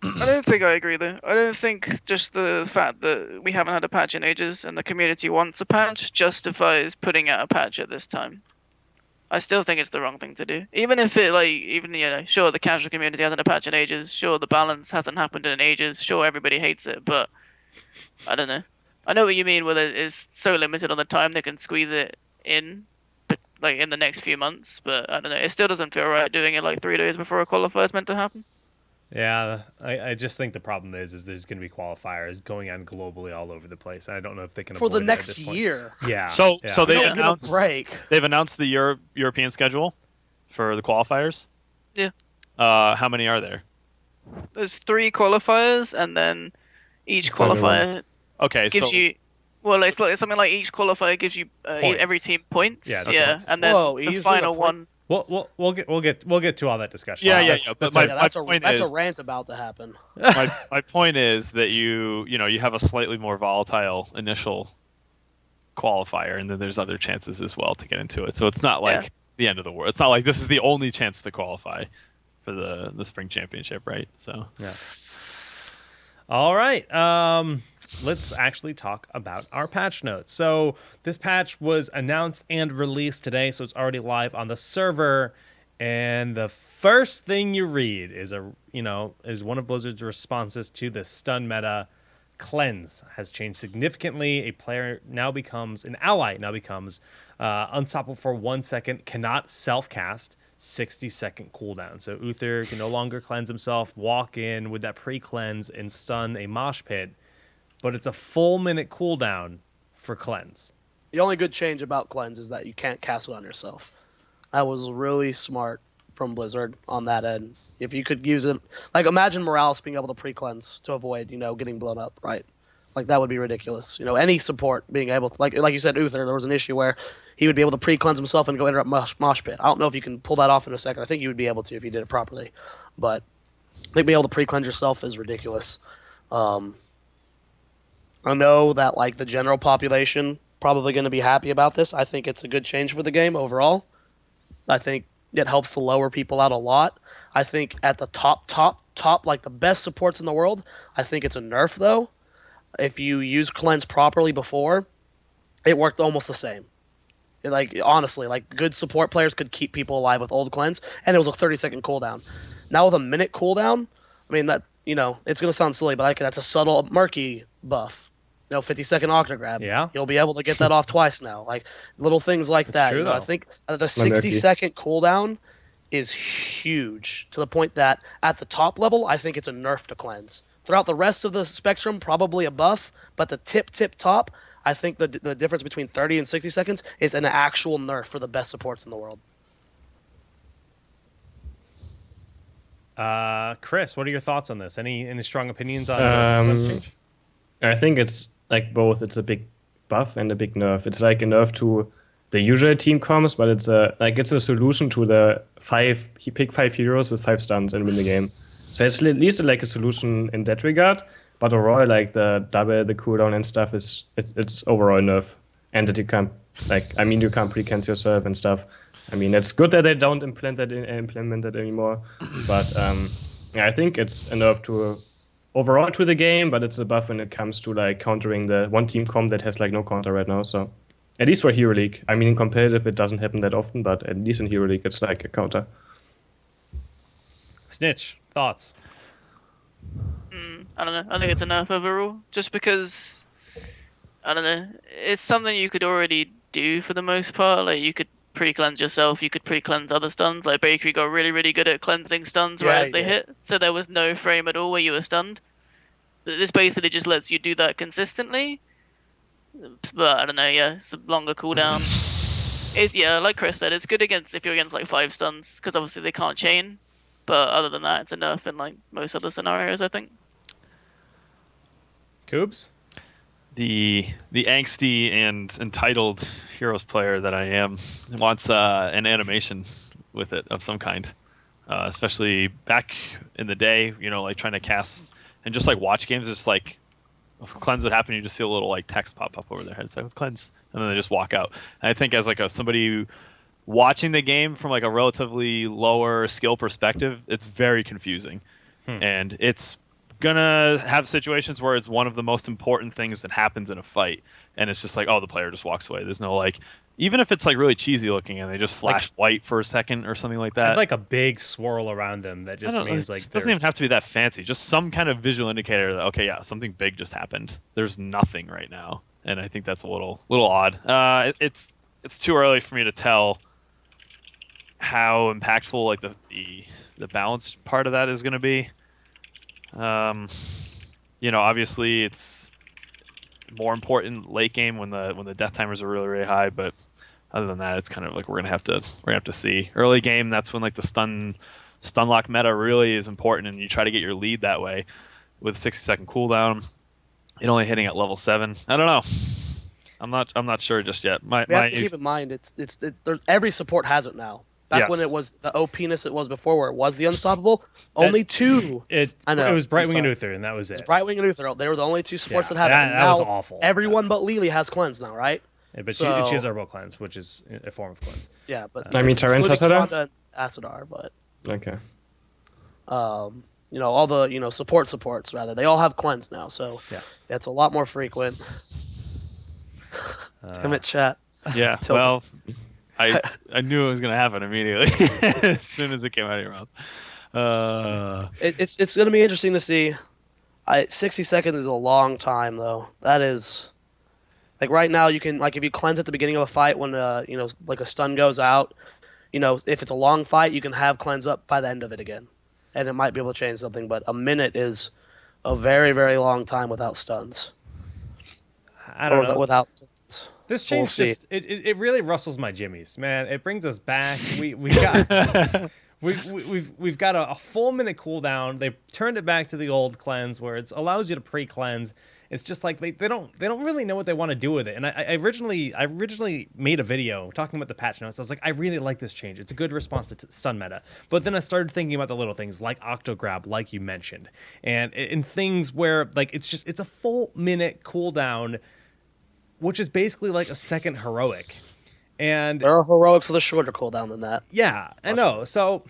Speaker 4: I don't think I agree though. I don't think just the fact that we haven't had a patch in ages and the community wants a patch justifies putting out a patch at this time. I still think it's the wrong thing to do. Even if it sure the casual community hasn't had a patch in ages, sure the balance hasn't happened in ages, sure everybody hates it, but I don't know. I know what you mean where it's so limited on the time they can squeeze it in, but like in the next few months, but I don't know. It still doesn't feel right doing it like 3 days before a qualifier is meant to happen.
Speaker 1: Yeah, I just think the problem is there's going to be qualifiers going on globally all over the place. I don't know if they can
Speaker 3: For the
Speaker 1: avoid it at
Speaker 3: next
Speaker 1: this point.
Speaker 3: year.
Speaker 1: Yeah.
Speaker 5: So
Speaker 1: yeah.
Speaker 5: they
Speaker 3: We don't get a
Speaker 5: announced
Speaker 3: break.
Speaker 5: they've announced the European schedule for the qualifiers.
Speaker 4: Yeah.
Speaker 5: How many are there?
Speaker 4: There's 3 qualifiers, and then each
Speaker 2: Final one.
Speaker 4: qualifier
Speaker 5: Okay,
Speaker 4: gives
Speaker 5: so
Speaker 4: you. Well, it's like something like each qualifier gives you
Speaker 1: Points.
Speaker 4: every team points.
Speaker 1: Yeah,
Speaker 4: Yeah,
Speaker 1: points.
Speaker 4: and then
Speaker 3: Whoa,
Speaker 4: the
Speaker 3: easily
Speaker 4: final
Speaker 3: a point?
Speaker 4: one.
Speaker 1: We'll get to all that discussion.
Speaker 5: Yeah,
Speaker 1: That's-
Speaker 5: but
Speaker 1: that's
Speaker 5: my-
Speaker 1: a-
Speaker 3: Yeah,
Speaker 5: point
Speaker 3: that's
Speaker 5: is-
Speaker 3: a rant about to happen.
Speaker 5: my point is that you have a slightly more volatile initial qualifier, and then there's other chances as well to get into it. So it's not like
Speaker 4: Yeah.
Speaker 5: the end of the world. It's not like this is the only chance to qualify for the spring championship, right? So
Speaker 1: Yeah. All right. Let's actually talk about our patch notes. So this patch was announced and released today, so it's already live on the server. And the first thing you read is one of Blizzard's responses to the stun meta. Cleanse has changed significantly. An ally now becomes unstoppable for 1 second, cannot self-cast, 60-second cooldown. So Uther can no longer cleanse himself, walk in with that pre-cleanse and stun a mosh pit, but it's a full minute cooldown for cleanse.
Speaker 3: The only good change about Cleanse is that you can't cast it on yourself. That was really smart from Blizzard on that end. If you could use it, like imagine Morales being able to pre-cleanse to avoid, getting blown up, right? Like that would be ridiculous. Any support being able to, like you said, Uther, there was an issue where he would be able to pre-cleanse himself and go interrupt mosh pit. I don't know if you can pull that off in a second. I think you would be able to if you did it properly, but I think being able to pre-cleanse yourself is ridiculous. I know that like the general population probably going to be happy about this. I think it's a good change for the game overall. I think it helps to lower people out a lot. I think at the top, like the best supports in the world, I think it's a nerf though. If you use cleanse properly before, it worked almost the same. Honestly, good support players could keep people alive with old cleanse, and it was a 30-second cooldown. Now with a minute cooldown, I mean that it's gonna sound silly, but that's a subtle murky buff. 50-second octograb.
Speaker 1: Yeah.
Speaker 3: You'll be able to get that off twice now. Like little things like that.
Speaker 1: true,
Speaker 3: I
Speaker 1: though.
Speaker 3: think the 60-second cooldown is huge to the point that at the top level, I think it's a nerf to cleanse. Throughout the rest of the spectrum, probably a buff, but the tip top, I think the difference between 30 and 60 seconds is an actual nerf for the best supports in the world.
Speaker 1: Chris, what are your thoughts on this? Any strong opinions on the cleanse change?
Speaker 2: I think it's like both. It's a big buff and a big nerf. It's like a nerf to the usual team comms, but it's a solution to the pick 5 heroes with 5 stuns and win the game. So it's at least like a solution in that regard. But overall, like the double, the cooldown and stuff it's overall nerf, and that you can't you can't pre-cleanse yourself and stuff. I mean, it's good that they don't implement that anymore. But I think it's a nerf to overall to the game, but it's a buff when it comes to like countering the one team comp that has like no counter right now. So at least for Hero League, I mean, in competitive it doesn't happen that often, but at least in Hero League it's like a counter.
Speaker 1: Snitch, thoughts?
Speaker 4: I don't know. I think it's enough overall. Just because, I don't know, it's something you could already do for the most part. Like you could pre-cleanse yourself, you could pre-cleanse other stuns. Like Bakery got really, really good at cleansing stuns right as they hit, so there was no frame at all where you were stunned. This basically just lets you do that consistently. But I don't know, yeah, it's a longer cooldown. Like Chris said, it's good if you're against like 5 stuns, because obviously they can't chain. But other than that, it's enough in like most other scenarios, I think.
Speaker 1: Coobs?
Speaker 5: The angsty and entitled Heroes player that I am wants an animation with it of some kind. Especially back in the day, like trying to cast and just like watch games, just like cleanse would happen, you just see a little like text pop up over their head. It's like cleanse, and then they just walk out. And I think as like somebody watching the game from like a relatively lower skill perspective, it's very confusing, and it's gonna have situations where it's one of the most important things that happens in a fight, and it's just like, oh, the player just walks away. There's no like, even if it's like really cheesy looking and they just flash white for a second or something like that.
Speaker 1: I'd like a big swirl around them that just means like
Speaker 5: it doesn't even have to be that fancy. Just some kind of visual indicator that, okay, yeah, something big just happened. There's nothing right now, and I think that's a little odd. It's too early for me to tell how impactful like the balance part of that is going to be. Obviously it's more important late game when the death timers are really, really high, but other than that, it's kind of like we're gonna have to see. Early game, that's when like the stun lock meta really is important, and you try to get your lead that way with 60-second cooldown. It only hitting at level 7. I don't know. I'm not sure just yet.
Speaker 3: We have to keep in mind every support has it now. Back when it was the OP-ness it was before, where it was the unstoppable, only 2.
Speaker 1: It was Brightwing and Uther, and that was it.
Speaker 3: Brightwing and Uther, they were the only 2 supports that had it.
Speaker 1: That was awful.
Speaker 3: Everyone but Lily has cleanse now, right?
Speaker 1: Yeah, but she has Herbal Cleanse, which is a form of cleanse.
Speaker 3: Yeah, but
Speaker 2: I mean, Tyrant has
Speaker 3: it. Acidar, but
Speaker 2: okay.
Speaker 3: All the supports rather, they all have cleanse now, so it's a lot more frequent. Damn it, chat.
Speaker 5: Yeah, well, I knew it was going to happen immediately as soon as it came out of your mouth.
Speaker 3: It's going to be interesting to see. 60 seconds is a long time, though. That is, like right now, you can, like if you cleanse at the beginning of a fight when like a stun goes out, if it's a long fight, you can have cleanse up by the end of it again, and it might be able to change something. But a minute is a very, very long time without stuns.
Speaker 1: I don't know.
Speaker 3: Without.
Speaker 1: This change it really rustles my jimmies, man. It brings us back. We've got we've got a full minute cooldown. They turned it back to the old cleanse where it allows you to pre-cleanse. It's just like they don't really know what they want to do with it. And I originally made a video talking about the patch notes. I was like, I really like this change. It's a good response to stun meta. But then I started thinking about the little things like Octograb, like you mentioned, and things where like it's a full minute cooldown, which is basically like a second heroic. And
Speaker 3: there are heroics with a shorter cooldown than that.
Speaker 1: Yeah, I know. So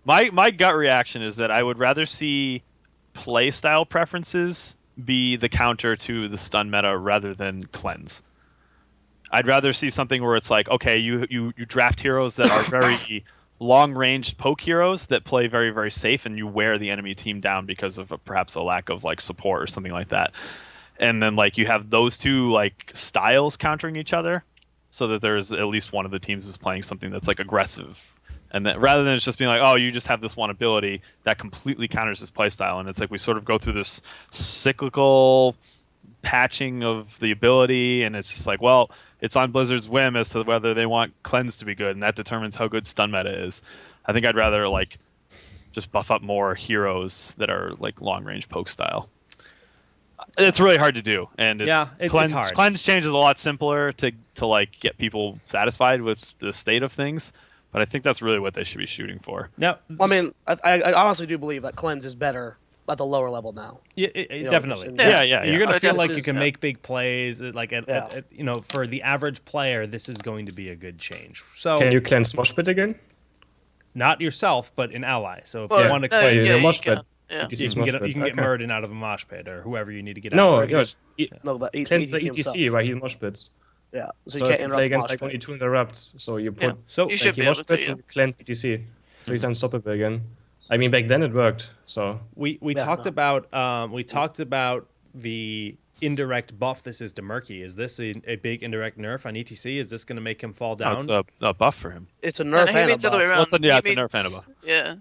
Speaker 5: my gut reaction is that I would rather see play style preferences be the counter to the stun meta rather than cleanse. I'd rather see something where it's like, okay, you draft heroes that are very long-range poke heroes that play very, very safe, and you wear the enemy team down because of perhaps a lack of like support or something like that. And then like you have those two like styles countering each other, so that there's at least one of the teams is playing something that's like aggressive, and then rather than it's just being like, oh, you just have this one ability that completely counters this playstyle, and it's like we sort of go through this cyclical patching of the ability, and it's just like, well, it's on Blizzard's whim as to whether they want cleanse to be good, and that determines how good stun meta is. I think I'd rather like just buff up more heroes that are like long range poke style. It's really hard to do, and it's hard. Cleanse change is a lot simpler to like get people satisfied with the state of things, but I think that's really what they should be shooting for.
Speaker 1: No,
Speaker 3: I mean, I honestly do believe that cleanse is better at the lower level now.
Speaker 1: Yeah, definitely.
Speaker 5: Yeah.
Speaker 1: You're gonna feel like you can make big plays. Like for the average player, this is going to be a good change. So
Speaker 2: can you cleanse Mosh Pit again?
Speaker 1: Not yourself, but an ally. So if you want to cleanse
Speaker 2: your Mosh Pit,
Speaker 1: you can get Murden out of a mosh pit or whoever you need to get out.
Speaker 2: No,
Speaker 1: of.
Speaker 2: but cleanse the ETC while he Mosh Pits.
Speaker 3: Yeah,
Speaker 2: so you can't play against like only 2 interrupts, so you put
Speaker 4: you should be able to
Speaker 2: cleanse ETC, so he's unstoppable again. I mean, back then it worked. So
Speaker 1: we talked about the indirect buff this is to Murky. Is this a big indirect nerf on ETC? Is this going to make him fall
Speaker 5: No,
Speaker 1: down?
Speaker 5: it's a buff for him.
Speaker 3: It's a
Speaker 4: No,
Speaker 3: nerf
Speaker 4: he
Speaker 3: and a
Speaker 4: means the other way
Speaker 3: buff.
Speaker 4: around.
Speaker 5: Well, it's a nerf
Speaker 4: He
Speaker 5: and a
Speaker 4: means-
Speaker 5: buff.
Speaker 4: Yeah.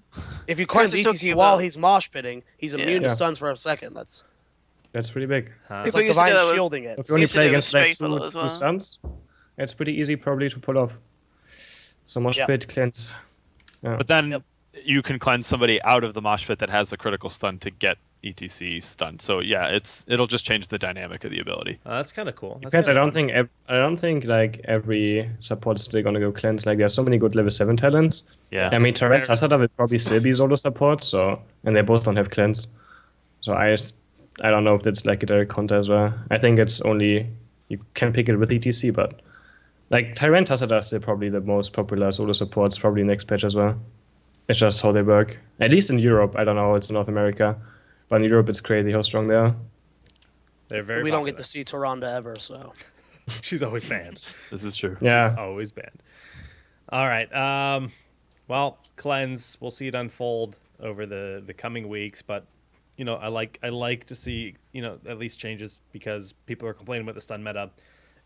Speaker 3: If you
Speaker 4: Chris
Speaker 3: cleanse
Speaker 4: is talking
Speaker 3: ETC while
Speaker 4: about-
Speaker 3: he's mosh pitting, he's immune
Speaker 2: Yeah.
Speaker 3: to stuns for a second. That's
Speaker 2: pretty big.
Speaker 1: Huh?
Speaker 3: it's
Speaker 4: People
Speaker 3: like
Speaker 4: used to do
Speaker 3: divine
Speaker 4: that with-
Speaker 3: shielding it.
Speaker 2: If you only
Speaker 4: used to
Speaker 2: play
Speaker 4: do it
Speaker 2: against like
Speaker 4: straight a lot as
Speaker 2: two
Speaker 4: well.
Speaker 2: stuns, it's pretty easy probably to pull off. So mosh
Speaker 3: Yeah.
Speaker 2: pit cleanse.
Speaker 5: But then
Speaker 3: Yep.
Speaker 5: you can cleanse somebody out of the mosh pit that has a critical stun to get ETC stunned. So yeah, it'll just change the dynamic of the ability.
Speaker 1: That's kind of cool. That's
Speaker 2: Depends. I
Speaker 1: kinda
Speaker 2: don't
Speaker 1: fun.
Speaker 2: think I don't think like every support is still gonna go cleanse. Like there's so many good level 7 talents.
Speaker 5: Yeah.
Speaker 2: I mean, Tyrant Tassada will probably still be solo support. So and they both don't have cleanse. So I don't know if that's like a direct counter as well. I think it's only you can pick it with ETC, but like Tyrant Tassada is still probably the most popular solo supports. Probably next patch as well. It's just how they work. At least in Europe, I don't know. It's in North America, but in Europe it's crazy how strong they are.
Speaker 1: They're very.
Speaker 3: We don't get
Speaker 1: popular.
Speaker 3: to see Tyrande ever, so
Speaker 1: She's always banned.
Speaker 5: This is true.
Speaker 2: Yeah.
Speaker 1: Always banned. All right. Well, cleanse. We'll see it unfold over the coming weeks, but I like to see at least changes because people are complaining about the stun meta,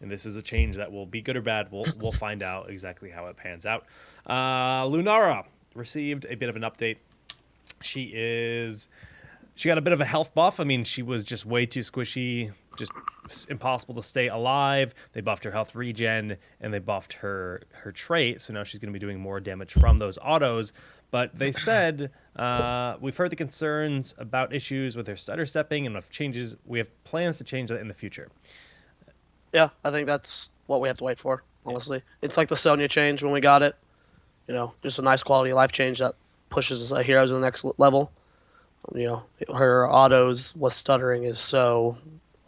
Speaker 1: and this is a change that will be good or bad. We'll find out exactly how it pans out. Lunara received a bit of an update. She got a bit of a health buff. I mean, she was just way too squishy, just impossible to stay alive. They buffed her health regen, and they buffed her trait, so now she's going to be doing more damage from those autos. But they said, we've heard the concerns about issues with her stutter stepping, and with changes, we have plans to change that in the future.
Speaker 3: yeah, I think that's what we have to wait for. Honestly, it's like the Sonya change when we got it. Just a nice quality of life change that pushes a hero to the next level. Her autos with stuttering is so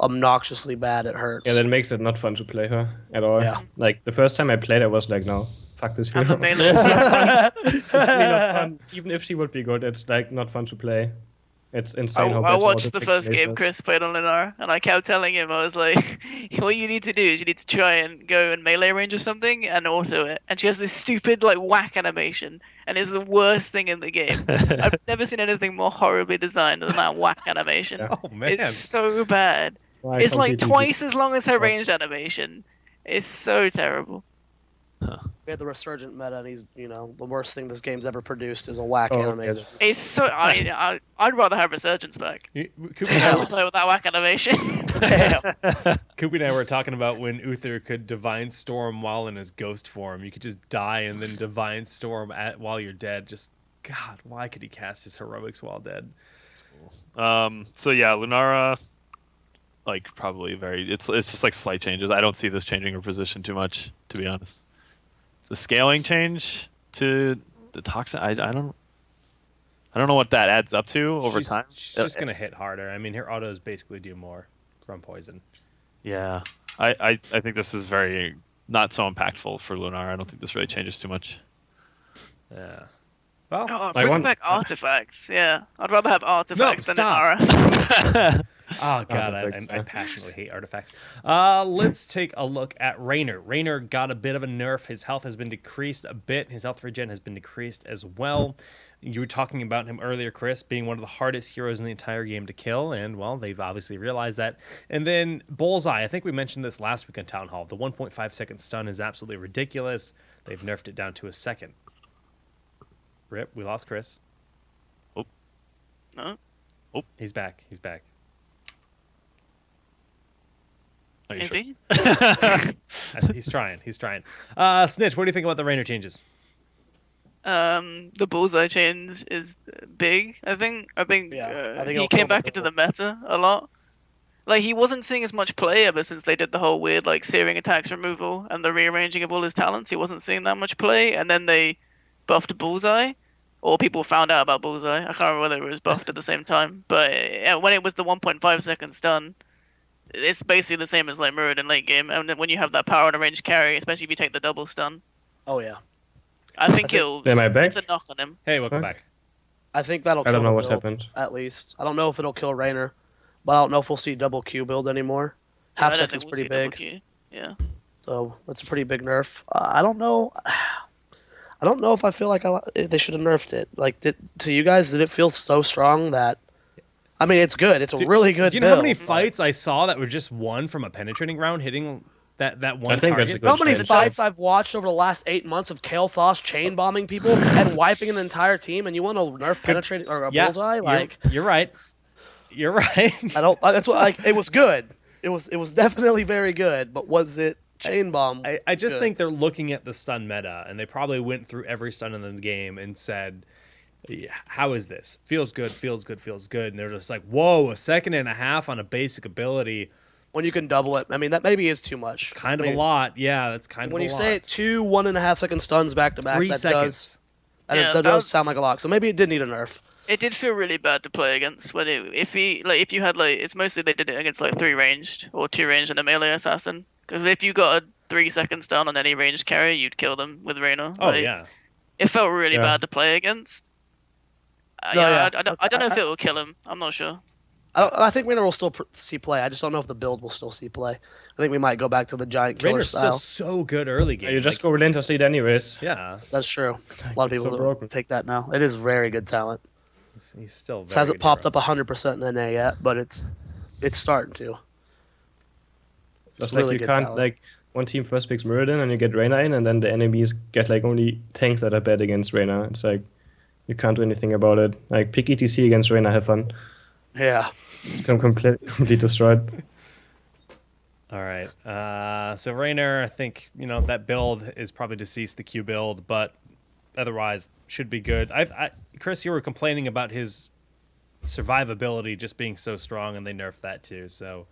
Speaker 3: obnoxiously bad it hurts.
Speaker 2: Yeah, that makes it not fun to play her at all.
Speaker 3: Yeah.
Speaker 2: Like the first time I played, I was like, no, fuck this
Speaker 4: I'm
Speaker 2: hero.
Speaker 4: a melee.
Speaker 2: It's really not fun. Even if she would be good, it's like not fun to play. It's insane how bad
Speaker 4: I
Speaker 2: her
Speaker 4: watched the
Speaker 2: auto-pick
Speaker 4: first
Speaker 2: is.
Speaker 4: game Chris played on Lunar, and I kept telling him, I was like, what you need to do is you need to try and go in melee range or something and auto it. And she has this stupid like whack animation, and it's the worst thing in the game. I've never seen anything more horribly designed than that whack animation.
Speaker 2: Yeah.
Speaker 1: Oh man,
Speaker 4: It's so bad.
Speaker 2: Well, I
Speaker 4: It's like
Speaker 2: completely
Speaker 4: twice as long as her
Speaker 2: Yes.
Speaker 4: ranged animation. It's so terrible.
Speaker 3: We had the resurgent meta, and he's the worst thing this game's ever produced is a whack
Speaker 2: Oh,
Speaker 3: animation.
Speaker 4: It's so. I'd rather have Resurgence back.
Speaker 1: Coop
Speaker 4: I have to
Speaker 1: and
Speaker 4: play with that whack animation.
Speaker 1: I were talking about when Uther could Divine Storm while in his ghost form. You could just die and then Divine Storm while you're dead. Just God, why could he cast his heroics while dead?
Speaker 5: So yeah, Lunara, like probably it's just like slight changes. I don't see this changing her position too much, to be honest. The scaling change to the toxin, I don't know what that adds up to over time.
Speaker 1: She's just gonna hit harder. I mean, her autos basically do more from poison.
Speaker 5: Yeah, I think this is very not so impactful for Lunara. I don't think this really changes too much.
Speaker 1: Yeah. Well,
Speaker 4: Oh,
Speaker 2: I
Speaker 4: bring
Speaker 2: want-
Speaker 4: back artifacts. Yeah, I'd rather have artifacts than
Speaker 1: stop.
Speaker 4: Inara.
Speaker 1: oh god,
Speaker 2: Artifacts,
Speaker 1: I
Speaker 2: yeah.
Speaker 1: passionately hate artifacts. Let's take a look at Raynor. Raynor got a bit of a nerf. His health has been decreased a bit. His health regen has been decreased as well. You were talking about him earlier, Chris, being one of the hardest heroes in the entire game to kill, and well, they've obviously realized that. And then Bullseye, I think we mentioned this last week on Town Hall. The 1.5 second stun is absolutely ridiculous. They've nerfed it down to a second. Rip, we lost Chris.
Speaker 4: No?
Speaker 1: He's back. He's back.
Speaker 5: Are you
Speaker 4: Is
Speaker 5: sure?
Speaker 4: he?
Speaker 1: He's trying. He's trying. Snitch, what do you think about the Raynor changes?
Speaker 4: The bullseye change is big. I think
Speaker 3: Yeah, I think
Speaker 4: he
Speaker 3: it'll
Speaker 4: came
Speaker 3: kill
Speaker 4: back
Speaker 3: the
Speaker 4: into the meta a lot. Like he wasn't seeing as much play ever since they did the whole weird like searing attacks removal and the rearranging of all his talents. He wasn't seeing that much play, and then they buffed bullseye, or people found out about bullseye. I can't remember whether it was buffed at the same time, but when it was the 1.5 second stun, it's basically the same as like mirrored in late game. And then when you have that power on a ranged carry, especially if you take the double stun,
Speaker 3: Oh yeah,
Speaker 4: I think it'll.
Speaker 2: Am I back?
Speaker 4: It's a knock on him.
Speaker 1: Hey, welcome
Speaker 2: Fuck.
Speaker 1: back.
Speaker 3: I think that'll.
Speaker 2: I
Speaker 3: Kill
Speaker 2: don't know
Speaker 3: the
Speaker 2: what's
Speaker 3: build,
Speaker 2: happened.
Speaker 3: At least I don't know if it'll kill Raynor, but I don't know if we'll see double Q build anymore. Half
Speaker 4: I don't
Speaker 3: second's
Speaker 4: think we'll
Speaker 3: pretty
Speaker 4: see double
Speaker 3: big,
Speaker 4: Q. Yeah.
Speaker 3: so that's a pretty big nerf. I don't know. I don't know if I feel like they should have nerfed it. Like, to you guys, did it feel so strong that I mean, it's good. It's a
Speaker 1: Dude,
Speaker 3: really good
Speaker 1: Do you know how many
Speaker 3: build.
Speaker 1: fights I saw that were just won from a penetrating round hitting that one
Speaker 2: I think
Speaker 1: target?
Speaker 2: that's a
Speaker 3: You know how
Speaker 2: good
Speaker 3: many
Speaker 2: change.
Speaker 3: fights I've watched over the last 8 months of Kael'Thas chain bombing people and wiping an entire team, and you want to nerf penetrating or a
Speaker 1: Yeah,
Speaker 3: bullseye? Like,
Speaker 1: you're right. You're right.
Speaker 3: I don't. That's what. Like, it was good. It was definitely very good. But was it chain bomb?
Speaker 1: I just
Speaker 3: good?
Speaker 1: think they're looking at the stun meta, and they probably went through every stun in the game and said, how is this? Feels good, feels good, feels good. And they're just like, whoa, a second and a half on a basic ability.
Speaker 3: when you can double it. I mean, that maybe is too much.
Speaker 1: Kind of
Speaker 3: I mean,
Speaker 1: a lot. Yeah, that's kind of a lot.
Speaker 3: When you say it, 2 1.5-second stuns back to back,
Speaker 1: 3
Speaker 3: that
Speaker 1: seconds.
Speaker 3: that does sound like a lot. So maybe it did need a nerf.
Speaker 4: It did feel really bad to play against when if you had like it's mostly they did it against like 3 ranged or 2 ranged and a melee assassin, because if you got a 3 second stun on any ranged carry, you'd kill them with Reyna.
Speaker 1: Oh, yeah.
Speaker 4: It felt really
Speaker 2: Yeah.
Speaker 4: bad to play against.
Speaker 3: No, yeah.
Speaker 4: I don't know if it will kill him. I'm not sure.
Speaker 3: I think Raynor will still see play. I just don't know if the build will still see play. I think we might go back to the giant killer
Speaker 1: Rainer's
Speaker 3: style.
Speaker 1: still so good early game.
Speaker 2: You just
Speaker 1: Like,
Speaker 2: go relentless lead anyways.
Speaker 1: yeah,
Speaker 3: That's true. A lot of
Speaker 2: It's so
Speaker 3: people
Speaker 2: broken.
Speaker 3: take that now. It is very good talent.
Speaker 1: he's still
Speaker 3: It
Speaker 1: very
Speaker 3: hasn't
Speaker 1: good
Speaker 3: popped
Speaker 1: hero.
Speaker 3: up 100% in NA yet, but it's starting to.
Speaker 2: Just
Speaker 3: really
Speaker 2: like you
Speaker 3: good
Speaker 2: can't
Speaker 3: talent.
Speaker 2: like one team first picks Muradin and you get Reyna in, and then the enemies get like only tanks that are bad against Reyna. It's like you can't do anything about it. Like pick ETC against Reyna, have fun.
Speaker 3: Yeah.
Speaker 2: Become complete destroyed.
Speaker 1: All right. So Raynor, I think, that build is probably deceased, the Q build, but otherwise should be good. Chris, you were complaining about his survivability just being so strong, and they nerfed that too. So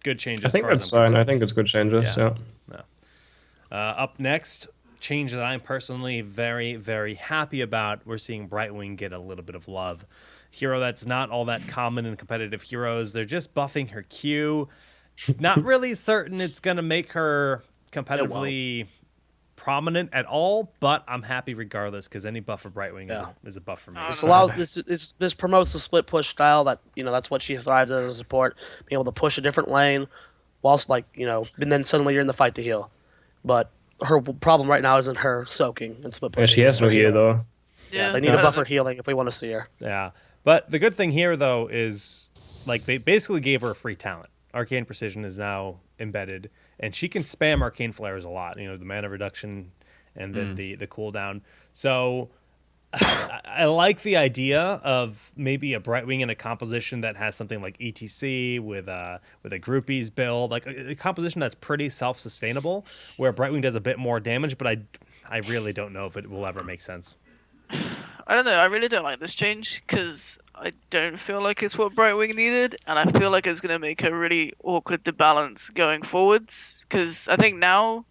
Speaker 1: good changes.
Speaker 2: I think
Speaker 1: as far as
Speaker 2: that's
Speaker 1: I'm
Speaker 2: fine.
Speaker 1: concerned.
Speaker 2: I think it's good changes.
Speaker 1: Yeah.
Speaker 2: Yeah.
Speaker 1: Up next, change that I'm personally very, very happy about. We're seeing Brightwing get a little bit of love. Hero that's not all that common in competitive heroes. They're just buffing her Q. Not really certain it's going to make her competitively prominent at all, but I'm happy regardless because any buff for Brightwing is a buff for me.
Speaker 3: This allows this promotes the split push style that that's what she thrives as a support, being able to push a different lane, whilst and then suddenly you're in the fight to heal. But her problem right now isn't her soaking and split
Speaker 2: Yeah,
Speaker 3: pushing.
Speaker 2: she has no heal though.
Speaker 3: Yeah, they need to buff her healing if we want to see her.
Speaker 1: Yeah. But the good thing here, though, is like they basically gave her a free talent. Arcane Precision is now embedded, and she can spam Arcane Flares a lot. The mana reduction and then the cooldown. So I like the idea of maybe a Brightwing in a composition that has something like ETC with a groupies build, like a composition that's pretty self-sustainable, where Brightwing does a bit more damage, but I really don't know if it will ever make sense.
Speaker 4: I don't know. I really don't like this change because I don't feel like it's what Brightwing needed, and I feel like it's gonna make her really awkward to balance going forwards. Because I think now,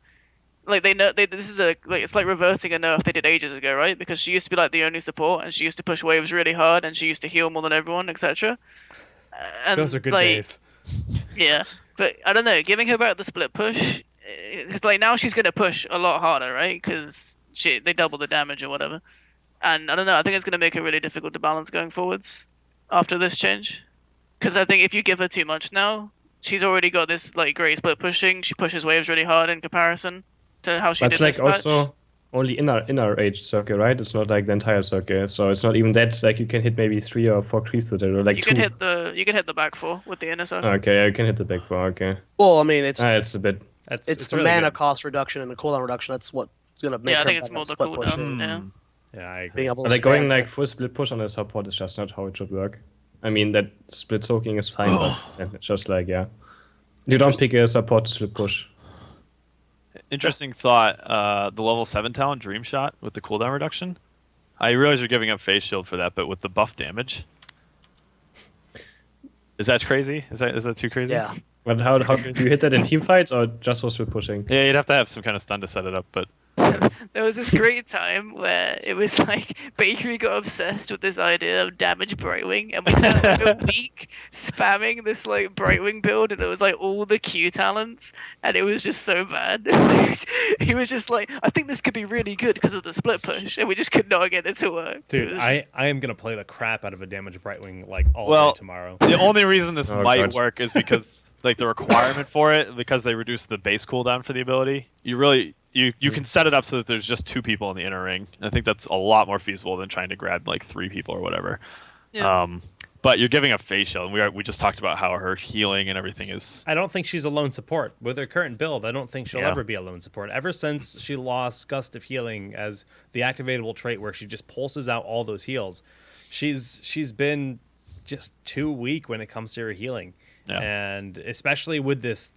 Speaker 4: like this is it's like reverting a nerf they did ages ago, right? Because she used to be like the only support, and she used to push waves really hard, and she used to heal more than everyone, etc. And
Speaker 1: Those are good
Speaker 4: like,
Speaker 1: days.
Speaker 4: Yeah, but I don't know. Giving her back the split push, because like now she's gonna push a lot harder, right? Because they double the damage or whatever. And I don't know, I think it's going to make it really difficult to balance going forwards after this change. Because I think if you give her too much now, she's already got this like great split pushing. She pushes waves really hard in comparison to how she
Speaker 2: That's
Speaker 4: did
Speaker 2: like
Speaker 4: this patch.
Speaker 2: also only inner age circle, right? It's not like the entire circle. So it's not even that. Like you can hit maybe 3 or 4 creeps with it, or like
Speaker 4: You
Speaker 2: 2.
Speaker 4: can hit the back 4 with the inner circle.
Speaker 2: Okay, you can hit the back 4. Okay.
Speaker 3: Well, I mean, it's
Speaker 2: It's a bit.
Speaker 3: it's the
Speaker 1: really
Speaker 3: mana
Speaker 1: good.
Speaker 3: cost reduction and the cooldown reduction. That's what's gonna make
Speaker 4: Yeah, I
Speaker 3: her
Speaker 4: think it's
Speaker 3: better
Speaker 4: more
Speaker 3: at
Speaker 4: the
Speaker 3: split
Speaker 4: cooldown.
Speaker 3: pushing.
Speaker 4: Yeah.
Speaker 1: Yeah, I agree.
Speaker 3: Being able to
Speaker 2: Like going
Speaker 3: spam
Speaker 2: like
Speaker 3: it.
Speaker 2: full split push on a support is just not how it should work. I mean that split soaking is fine, but it's just like you don't pick a support to split push.
Speaker 5: Interesting thought. The level 7 talent, Dream Shot, with the cooldown reduction. I realize you're giving up Phase Shield for that, but with the buff damage. Is that crazy? Is that too crazy?
Speaker 3: Yeah.
Speaker 2: But how do you hit that in team fights or just for split pushing?
Speaker 5: Yeah, you'd have to have some kind of stun to set it up, but
Speaker 4: There was this great time where it was like Bakery got obsessed with this idea of damage Brightwing, and we spent like a week spamming this like Brightwing build, and it was like all the Q talents, and it was just so bad. He was just like, I think this could be really good because of the split push, and we just could not get it to work.
Speaker 1: Dude,
Speaker 4: It was
Speaker 1: I
Speaker 4: just-
Speaker 1: am gonna play the crap out of a damage Brightwing like all
Speaker 5: Well,
Speaker 1: day tomorrow.
Speaker 5: the only reason this
Speaker 2: Oh,
Speaker 5: might
Speaker 2: God.
Speaker 5: work is because like the requirement for it, because they reduce the base cooldown for the ability. You can set it up so that there's just 2 people in the inner ring. I think that's a lot more feasible than trying to grab like 3 people or whatever.
Speaker 4: Yeah.
Speaker 5: But you're giving a face shield, and we just talked about how her healing and everything is.
Speaker 1: I don't think she's a lone support. With her current build, I don't think she'll
Speaker 5: Yeah.
Speaker 1: ever be a lone support. Ever since she lost Gust of Healing as the activatable trait where she just pulses out all those heals, she's been just too weak when it comes to her healing.
Speaker 5: Yeah.
Speaker 1: And especially with this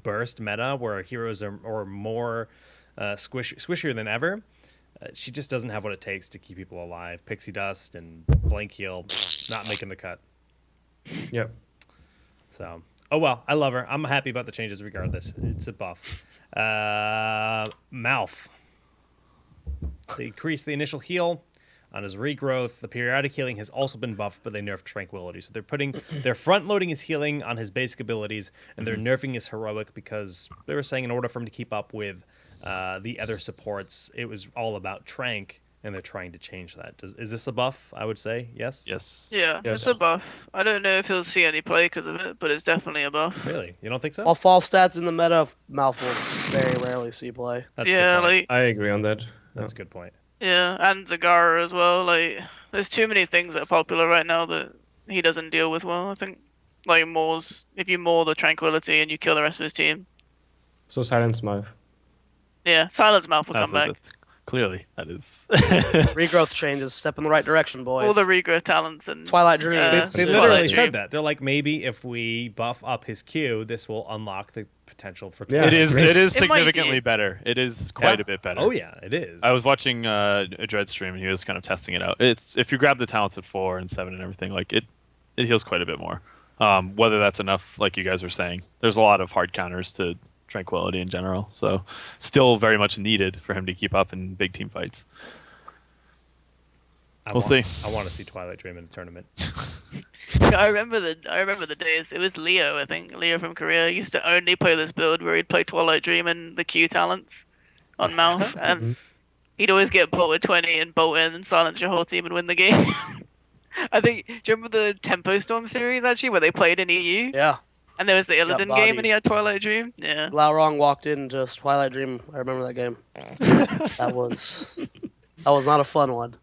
Speaker 1: burst meta where heroes are more squishier than ever, she just doesn't have what it takes to keep people alive. Pixie Dust and Blank Heal not making the cut.
Speaker 2: Yep.
Speaker 1: So, oh well, I love her. I'm happy about the changes regardless. It's a buff. Mouth. They increased the initial heal on his regrowth. The periodic healing has also been buffed, but they nerfed Tranquility. So they're front loading his healing on his basic abilities, and they're nerfing his heroic because they were saying in order for him to keep up with the other supports, it was all about Trank, and they're trying to change that. Is this a buff? I would say yes.
Speaker 5: Yes.
Speaker 4: Yeah,
Speaker 2: Yes.
Speaker 4: it's a buff. I don't know if he'll see any play because of it, but it's definitely a buff.
Speaker 1: Really? You don't think so?
Speaker 3: While false stats in the meta, Mouth will very rarely see play.
Speaker 1: That's a
Speaker 4: Yeah,
Speaker 1: good point.
Speaker 4: like
Speaker 2: I agree on that.
Speaker 1: That's a good point.
Speaker 4: yeah, and Zagara as well. Like, there's too many things that are popular right now that he doesn't deal with well. I think like if you maul the Tranquility and you kill the rest of his team,
Speaker 2: So Silence Mouth.
Speaker 4: yeah, Silence Mouth will come back.
Speaker 5: Clearly, that is.
Speaker 3: Regrowth changes, step in the right direction, boys.
Speaker 4: All the regrowth talents and
Speaker 3: Twilight Dream.
Speaker 4: Uh,
Speaker 1: They
Speaker 4: Twilight
Speaker 1: literally
Speaker 4: Dream.
Speaker 1: said that. They're like, maybe if we buff up his Q, this will unlock the potential for.
Speaker 2: Yeah.
Speaker 5: It is.
Speaker 2: Great.
Speaker 5: It is
Speaker 4: It might
Speaker 5: significantly
Speaker 4: be.
Speaker 5: better. It is quite
Speaker 1: Yeah.
Speaker 5: a bit better.
Speaker 1: Oh yeah, it is.
Speaker 5: I was watching a Dread stream, and he was kind of testing it out. It's if you grab the talents at 4 and 7 and everything, like it heals quite a bit more. Whether that's enough, like you guys were saying, there's a lot of hard counters to Tranquility in general, so still very much needed for him to keep up in big team fights. We'll see.
Speaker 1: I want to see Twilight Dream in a tournament.
Speaker 4: I remember the days. It was Leo, I think. Leo from Korea used to only play this build where he'd play Twilight Dream and the Q talents on Mouth, and he'd always get bolted 20 and bolt in and silence your whole team and win the game. I think. Do you remember the Tempo Storm series actually, where they played in EU?
Speaker 3: Yeah.
Speaker 4: And there was the Illidan game,
Speaker 3: bodied.
Speaker 4: and he had Twilight Dream. Yeah.
Speaker 3: Glaurung walked in just Twilight Dream. I remember that game. that was not a fun one.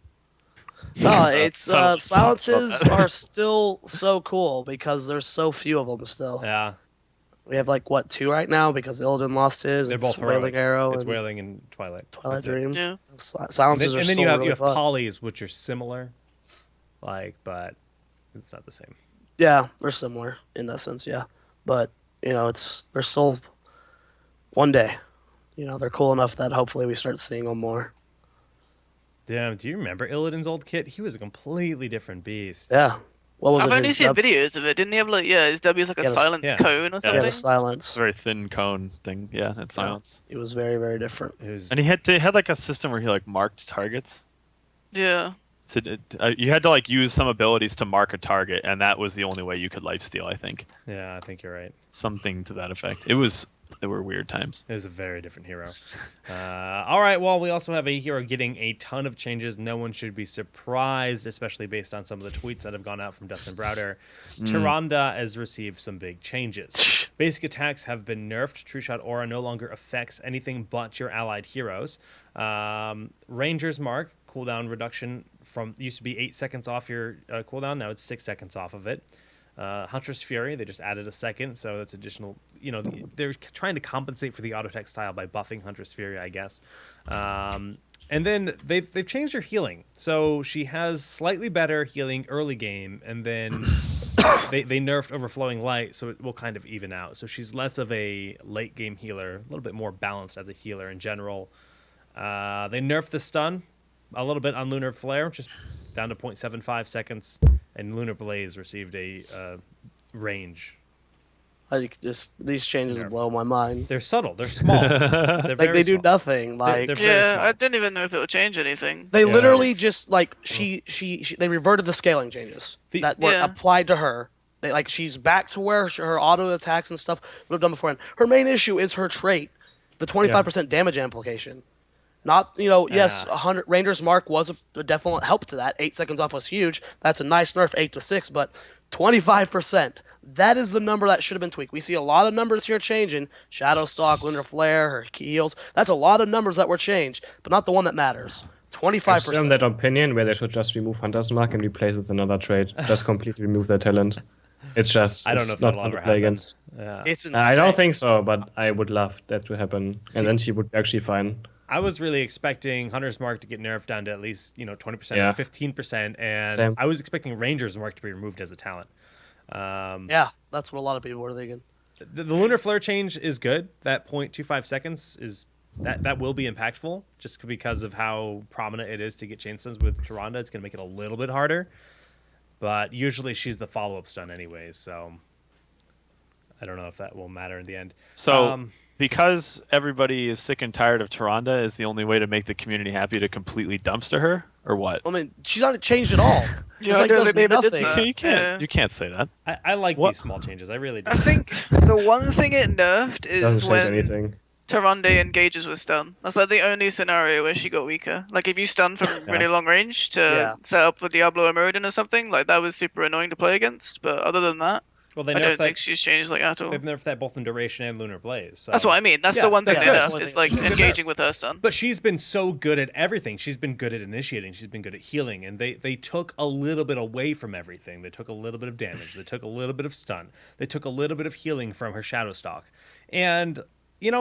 Speaker 3: No, it's silences are still so cool because there's so few of them still.
Speaker 1: Yeah,
Speaker 3: We have like what 2 right now because Illidan lost his.
Speaker 1: they're
Speaker 3: It's
Speaker 1: both
Speaker 3: Wailing
Speaker 1: heroics.
Speaker 3: Arrow
Speaker 1: It's
Speaker 3: and
Speaker 1: Wailing and Twilight.
Speaker 3: Twilight
Speaker 1: That's it.
Speaker 3: Dream.
Speaker 4: Yeah.
Speaker 3: Silences
Speaker 1: And
Speaker 3: are
Speaker 1: then
Speaker 3: still
Speaker 1: you have
Speaker 3: really fun.
Speaker 1: polys, which are similar, like, but it's not the same.
Speaker 3: Yeah, they're similar in that sense. Yeah, but they're still one day. They're cool enough that hopefully we start seeing them more.
Speaker 1: Damn, do you remember Illidan's old kit? He was a completely different beast.
Speaker 3: Yeah. What was
Speaker 4: I've
Speaker 3: it?
Speaker 4: only
Speaker 3: his
Speaker 4: seen
Speaker 3: dub-
Speaker 4: videos of it. Didn't he have like his W is like a
Speaker 3: Yeah,
Speaker 4: silence
Speaker 1: yeah.
Speaker 4: cone or
Speaker 3: Yeah,
Speaker 4: something?
Speaker 3: the
Speaker 5: It's
Speaker 3: silence.
Speaker 5: a very thin cone thing. Yeah, it's silence.
Speaker 3: It was very, very different.
Speaker 1: It was,
Speaker 5: And he had like a system where he like marked targets.
Speaker 4: Yeah.
Speaker 5: So you had to like use some abilities to mark a target, and that was the only way you could lifesteal. I think
Speaker 1: yeah, I think you're right.
Speaker 5: something to that effect. They were weird times.
Speaker 1: It was a very different hero. All right, well, we also have a hero getting a ton of changes. No one should be surprised, especially based on some of the tweets that have gone out from Dustin Browder. Tyrande has received some big changes. Basic attacks have been nerfed. True Shot Aura no longer affects anything but your allied heroes. Ranger's Mark, cooldown reduction from used to be 8 seconds off your cooldown. Now it's 6 seconds off of it. Huntress Fury, they just added a second, so that's additional. They're trying to compensate for the auto attack style by buffing Huntress Fury, I guess. And then they've changed her healing, so she has slightly better healing early game, and then they nerfed Overflowing Light, so it will kind of even out. So she's less of a late game healer, a little bit more balanced as a healer in general. They nerfed the stun a little bit on Lunar Flare, just down to 0.75 seconds, and Lunar Blaze received a range.
Speaker 3: These changes
Speaker 1: Nerf.
Speaker 3: blow my mind.
Speaker 1: They're subtle. They're small. They're
Speaker 3: Like
Speaker 1: very
Speaker 3: they do
Speaker 1: small.
Speaker 3: nothing. Like
Speaker 1: they're very
Speaker 4: Yeah,
Speaker 1: small.
Speaker 4: I didn't even know if it would change anything.
Speaker 3: they
Speaker 1: Yeah,
Speaker 3: literally
Speaker 1: it's-
Speaker 3: just like they reverted the scaling changes that were
Speaker 4: Yeah.
Speaker 3: applied to her. She's back to where her auto attacks and stuff would have done beforehand. Her main issue is her trait, the 25% damage amplification. Not, yes, 100 Ranger's Mark was a definite help to that. 8 seconds off was huge. That's a nice nerf, 8 to 6, but 25%. That is the number that should have been tweaked. We see a lot of numbers here changing. Shadow Stalk, Lunar Flare, her heals. That's a lot of numbers that were changed, but not the one that matters.
Speaker 2: I'm still in
Speaker 3: 25%.
Speaker 2: that opinion where they should just remove Hunter's Mark and replace it with another trait. Just completely remove their talent. It's just
Speaker 1: I don't
Speaker 2: it's
Speaker 1: know if
Speaker 2: not
Speaker 1: that'll
Speaker 2: fun to
Speaker 1: ever
Speaker 2: play
Speaker 1: happen.
Speaker 2: against.
Speaker 1: Yeah.
Speaker 3: It's insane.
Speaker 2: I don't think so, but I would love that to happen,
Speaker 1: See-
Speaker 2: and then she would be actually fine.
Speaker 1: I was really expecting Hunter's Mark to get nerfed down to at least 20%
Speaker 2: Yeah.
Speaker 1: or 15%, and
Speaker 2: Same.
Speaker 1: I was expecting Ranger's Mark to be removed as a talent.
Speaker 3: Yeah, that's what a lot of people were thinking.
Speaker 1: The Lunar Flare change is good. That 0.25 seconds is that will be impactful just because of how prominent it is to get chain stuns with Tyrande. It's going to make it a little bit harder, but usually she's the follow-up stun anyways, so I don't know if that will matter in the end.
Speaker 5: So, because everybody is sick and tired of Tyrande, is the only way to make the community happy to completely dumpster her, or what?
Speaker 3: I mean, she's not changed at all.
Speaker 4: Yeah,
Speaker 3: It's like
Speaker 4: I
Speaker 3: does
Speaker 4: don't think they did
Speaker 3: nothing.
Speaker 4: that.
Speaker 5: You can't say that.
Speaker 1: I like
Speaker 5: What?
Speaker 1: these small changes. I really do.
Speaker 7: I think the one thing it nerfed
Speaker 2: It doesn't
Speaker 7: is
Speaker 2: change
Speaker 7: when
Speaker 2: anything.
Speaker 4: Tyrande engages with stun. That's like the only scenario where she got weaker. Like if you stun from really long range to
Speaker 3: Yeah.
Speaker 4: set up for Diablo or Muradin or something, like that was super annoying to play against. But other than that,
Speaker 1: Well, they
Speaker 4: I don't
Speaker 1: nerfed
Speaker 4: think
Speaker 1: that.
Speaker 4: she's changed like at all.
Speaker 1: They've nerfed that both in duration and Lunar Blaze. So.
Speaker 4: That's what I mean. That's
Speaker 1: Yeah,
Speaker 4: the one thing
Speaker 1: that's
Speaker 4: they
Speaker 1: good.
Speaker 4: nerfed. Is like
Speaker 3: It's a good
Speaker 4: engaging with her stun.
Speaker 1: But she's been so good at everything. She's been good at initiating. She's been good at healing. And they took a little bit away from everything. They took a little bit of damage. They took a little bit of stun. They took a little bit of healing from her Shadow Stalk. And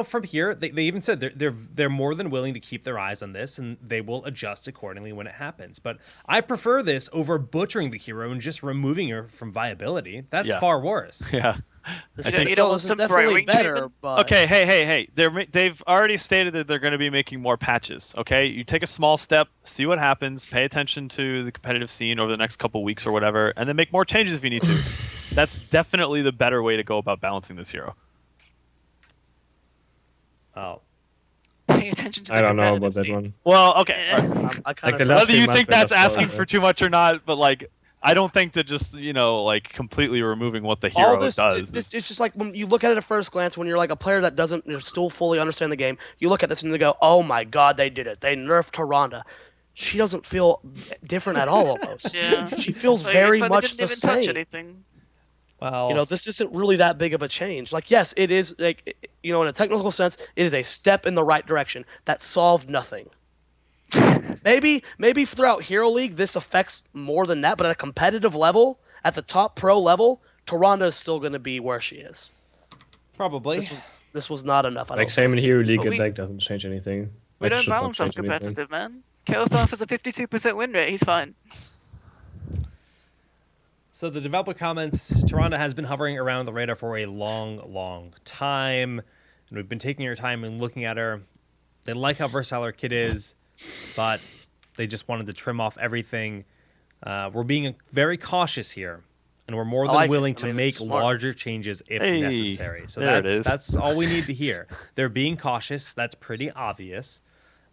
Speaker 1: from here, they even said they're more than willing to keep their eyes on this, and they will adjust accordingly when it happens. But I prefer this over butchering the hero and just removing her from viability. That's
Speaker 5: Yeah.
Speaker 1: far worse.
Speaker 5: Yeah.
Speaker 3: This
Speaker 5: I
Speaker 3: is-
Speaker 5: think-
Speaker 4: You don't
Speaker 3: no,
Speaker 4: want
Speaker 3: this is
Speaker 4: some
Speaker 3: definitely
Speaker 4: bright wing
Speaker 3: better,
Speaker 4: treatment?
Speaker 3: but
Speaker 5: Okay, hey. They've already stated that they're going to be making more patches. Okay, you take a small step, see what happens, pay attention to the competitive scene over the next couple weeks or whatever, and then make more changes if you need to. That's definitely the better way to go about balancing this hero.
Speaker 1: Oh.
Speaker 4: Paying attention to the
Speaker 2: I don't know
Speaker 4: competitive
Speaker 2: about that
Speaker 4: scene.
Speaker 2: one.
Speaker 5: Well, okay.
Speaker 4: Yeah.
Speaker 5: all right.
Speaker 3: I kind
Speaker 2: Like the
Speaker 3: of
Speaker 2: last
Speaker 5: Whether
Speaker 2: few
Speaker 5: you
Speaker 2: months
Speaker 5: think
Speaker 2: been
Speaker 5: that's
Speaker 2: just
Speaker 5: asking
Speaker 2: slow,
Speaker 5: for too much or not, but like, I don't think that just like completely removing what the hero
Speaker 3: all this,
Speaker 5: does.
Speaker 3: it's just like when you look at it at first glance, when you're like a player that doesn't still fully understand the game, you look at this and you go, "Oh my God, they did it! They nerfed Tyrande." She doesn't feel different at all. Almost,
Speaker 4: Yeah.
Speaker 3: she feels
Speaker 4: Like,
Speaker 3: very
Speaker 4: it's like they
Speaker 3: much
Speaker 4: didn't
Speaker 3: the
Speaker 4: even touch
Speaker 3: same.
Speaker 4: anything.
Speaker 1: Well,
Speaker 3: This isn't really that big of a change. Like, yes, it is. Like, in a technical sense, it is a step in the right direction that solved nothing. Maybe throughout Hero League this affects more than that, but at a competitive level, at the top pro level, Tyrande is still going to be where she is.
Speaker 1: probably.
Speaker 3: This was not enough. I
Speaker 2: Like
Speaker 3: don't
Speaker 2: same in Hero League,
Speaker 4: But
Speaker 2: it like doesn't change anything.
Speaker 4: We
Speaker 2: Like,
Speaker 4: don't
Speaker 2: should not
Speaker 4: balance off
Speaker 2: change anything.
Speaker 4: competitive, man. Kael'thas has a 52% win rate. He's fine.
Speaker 1: So the developer comments, Tyrande has been hovering around the radar for a long, long time. And we've been taking our time and looking at her. They like how versatile her kit is, but they just wanted to trim off everything. We're being very cautious here, and we're more
Speaker 3: I
Speaker 1: than
Speaker 3: like it.
Speaker 1: willing
Speaker 3: I
Speaker 1: to
Speaker 3: mean,
Speaker 1: make
Speaker 3: it's smart.
Speaker 1: larger changes if
Speaker 5: Hey,
Speaker 1: necessary. So
Speaker 5: there it is.
Speaker 1: that's all we need to hear. They're being cautious. That's pretty obvious,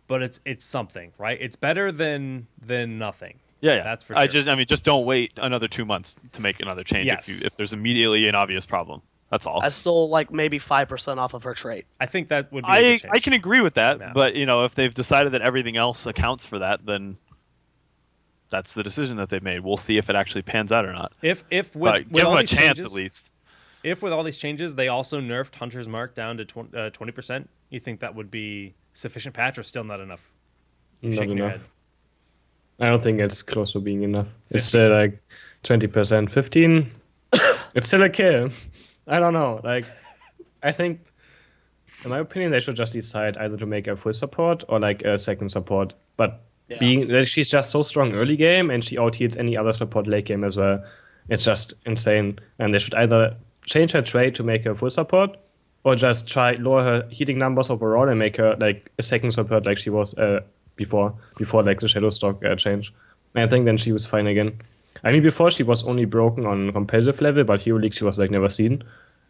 Speaker 1: but it's something, right? It's better than nothing.
Speaker 5: Yeah,
Speaker 1: That's for sure.
Speaker 5: just don't wait another 2 months to make another change
Speaker 1: Yes.
Speaker 5: if there's immediately an obvious problem. That's all.
Speaker 3: I still like maybe 5% off of her trait.
Speaker 1: I think that would be a good change.
Speaker 5: I can agree with that,
Speaker 1: Yeah.
Speaker 5: but if they've decided that everything else accounts for that, then that's the decision that they've made. We'll see if it actually pans out or not.
Speaker 1: If
Speaker 5: But
Speaker 1: with
Speaker 5: give
Speaker 1: all
Speaker 5: them a
Speaker 1: these
Speaker 5: chance
Speaker 1: changes,
Speaker 5: at least.
Speaker 1: If with all these changes they also nerfed Hunter's Mark down to 20%, you think that would be sufficient patch or still not enough? You're
Speaker 2: Not
Speaker 1: shaking your
Speaker 2: enough.
Speaker 1: head.
Speaker 2: I don't think it's close to being enough. It's still like 20%, 15. It's still a kill. I don't know. Like, I think, in my opinion, they should just decide either to make a full support or like a second support. But being that she's just so strong early game and she out-heals any other support late game as well, it's just insane. And they should either change her trait to make her full support or just try lower her healing numbers overall and make her like a second support like she was before like the Shadow Stalk change. And I think then she was fine again. I mean, before she was only broken on competitive level, but Hero League she was like never seen.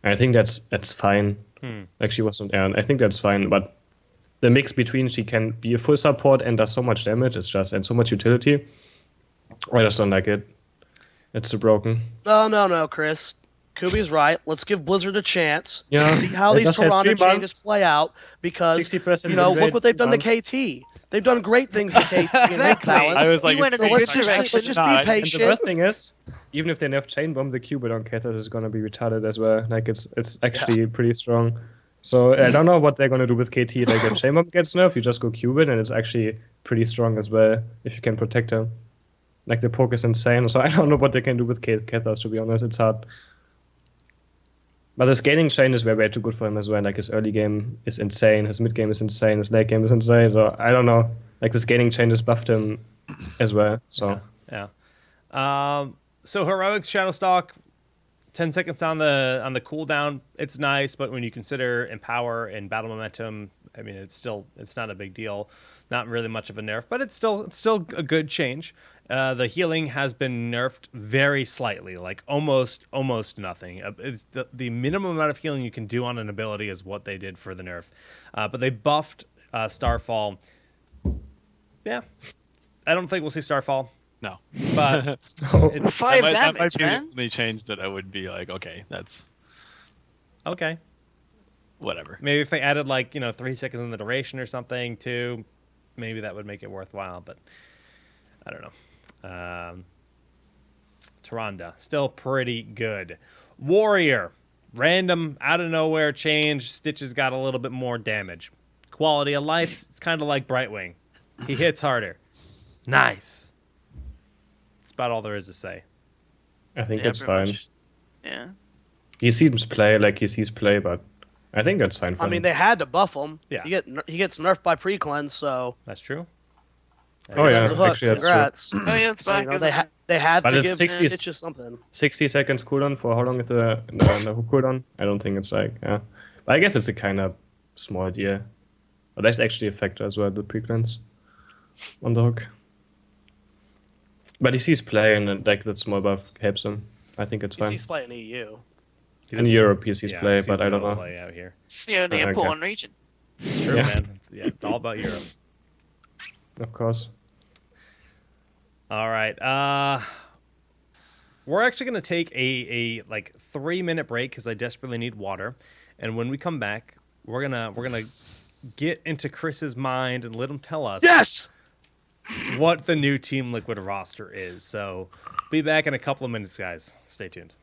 Speaker 2: And I think that's fine. Like she wasn't Aaron. I think that's fine. But the mix between she can be a full support and does so much damage, and so much utility. I just don't like it. It's too broken.
Speaker 3: No, Chris. Kubi's right. Let's give Blizzard a chance
Speaker 2: Yeah,
Speaker 3: to see how
Speaker 2: they
Speaker 3: these
Speaker 2: just had 3
Speaker 3: Tyrande changes
Speaker 2: months.
Speaker 3: play out because
Speaker 2: 60%
Speaker 3: look
Speaker 2: win
Speaker 3: what
Speaker 2: rate,
Speaker 3: they've done to
Speaker 2: 3
Speaker 3: KT. They've done great things to KT.
Speaker 4: Exactly.
Speaker 5: I was like,
Speaker 4: He went
Speaker 5: it's
Speaker 4: in a
Speaker 3: So
Speaker 4: good
Speaker 3: let's
Speaker 4: direction.
Speaker 3: just
Speaker 5: No,
Speaker 3: be
Speaker 5: I-
Speaker 2: And the
Speaker 3: patient.
Speaker 2: worst thing is, even if they nerf Chain Bomb, the Cupid on Kathas is gonna be retarded as well. Like it's actually pretty strong. So I don't know what they're gonna do with KT. Like if Shaman gets nerfed, you just go Cubit, and it's actually pretty strong as well if you can protect him. Like the poke is insane, so I don't know what they can do with Kethos, to be honest. It's hard. But his scaling chain is way too good for him as well. Like his early game is insane, his mid game is insane, his late game is insane. So I don't know. Like the scaling chain just buffed him as well. So
Speaker 1: Yeah. So heroics Shadowstalk, 10 seconds on the cooldown. It's nice, but when you consider empower and battle momentum, I mean it's not a big deal. Not really much of a nerf, but it's still a good change. The healing has been nerfed very slightly, like almost nothing. It's the minimum amount of healing you can do on an ability is what they did for the nerf. But they buffed Starfall. Yeah, I don't think we'll see Starfall,
Speaker 5: No.
Speaker 1: but it's
Speaker 4: 5
Speaker 5: that might
Speaker 4: damage,
Speaker 5: be
Speaker 4: man.
Speaker 5: the only change that I would be like, okay, that's
Speaker 1: okay.
Speaker 5: whatever.
Speaker 1: Maybe if they added 3 seconds in the duration or something too, maybe that would make it worthwhile. But I don't know. Tyrande, still pretty good. Warrior, random out of nowhere change. Stitches got a little bit more damage. Quality of life, it's kind of like Brightwing. He hits harder. Nice. That's about all there is to say.
Speaker 2: I think
Speaker 4: Yeah,
Speaker 2: it's
Speaker 4: pretty
Speaker 2: fine.
Speaker 4: much. Yeah.
Speaker 2: He sees play, but I think that's fine for
Speaker 3: I
Speaker 2: him.
Speaker 3: mean, they had to buff him.
Speaker 1: Yeah.
Speaker 3: He gets nerfed by pre-cleanse, so
Speaker 1: That's true.
Speaker 2: Oh yeah,
Speaker 3: that's a hook.
Speaker 2: actually that's true.
Speaker 3: Congrats.
Speaker 4: Oh yeah, it's
Speaker 3: So,
Speaker 4: back. isn't it?
Speaker 3: they had
Speaker 2: But
Speaker 3: to
Speaker 2: it's
Speaker 3: give
Speaker 2: 60
Speaker 3: Stitches something.
Speaker 2: 60 seconds cooldown for how long is the hook cooldown? I don't think it's like, yeah. But I guess it's a kind of small deal. But that's actually a factor as well, the pre-cleanse on the hook. But he sees play, and like that small buff helps him. I think it's fine.
Speaker 3: He's playing EU.
Speaker 1: He
Speaker 2: In
Speaker 1: doesn't-
Speaker 2: Europe, he sees
Speaker 1: yeah,
Speaker 2: play,
Speaker 1: he sees
Speaker 2: but I don't
Speaker 1: no
Speaker 2: know.
Speaker 1: play out here.
Speaker 4: It's the only
Speaker 2: Okay.
Speaker 4: important region.
Speaker 1: It's true,
Speaker 2: Yeah.
Speaker 1: man. Yeah, it's all about Europe.
Speaker 2: Of course.
Speaker 1: All right. We're actually gonna take a 3-minute break because I desperately need water, and when we come back, we're gonna get into Chris's mind and let him tell us
Speaker 3: Yes.
Speaker 1: what the new Team Liquid roster is. So, be back in a couple of minutes, guys. Stay tuned.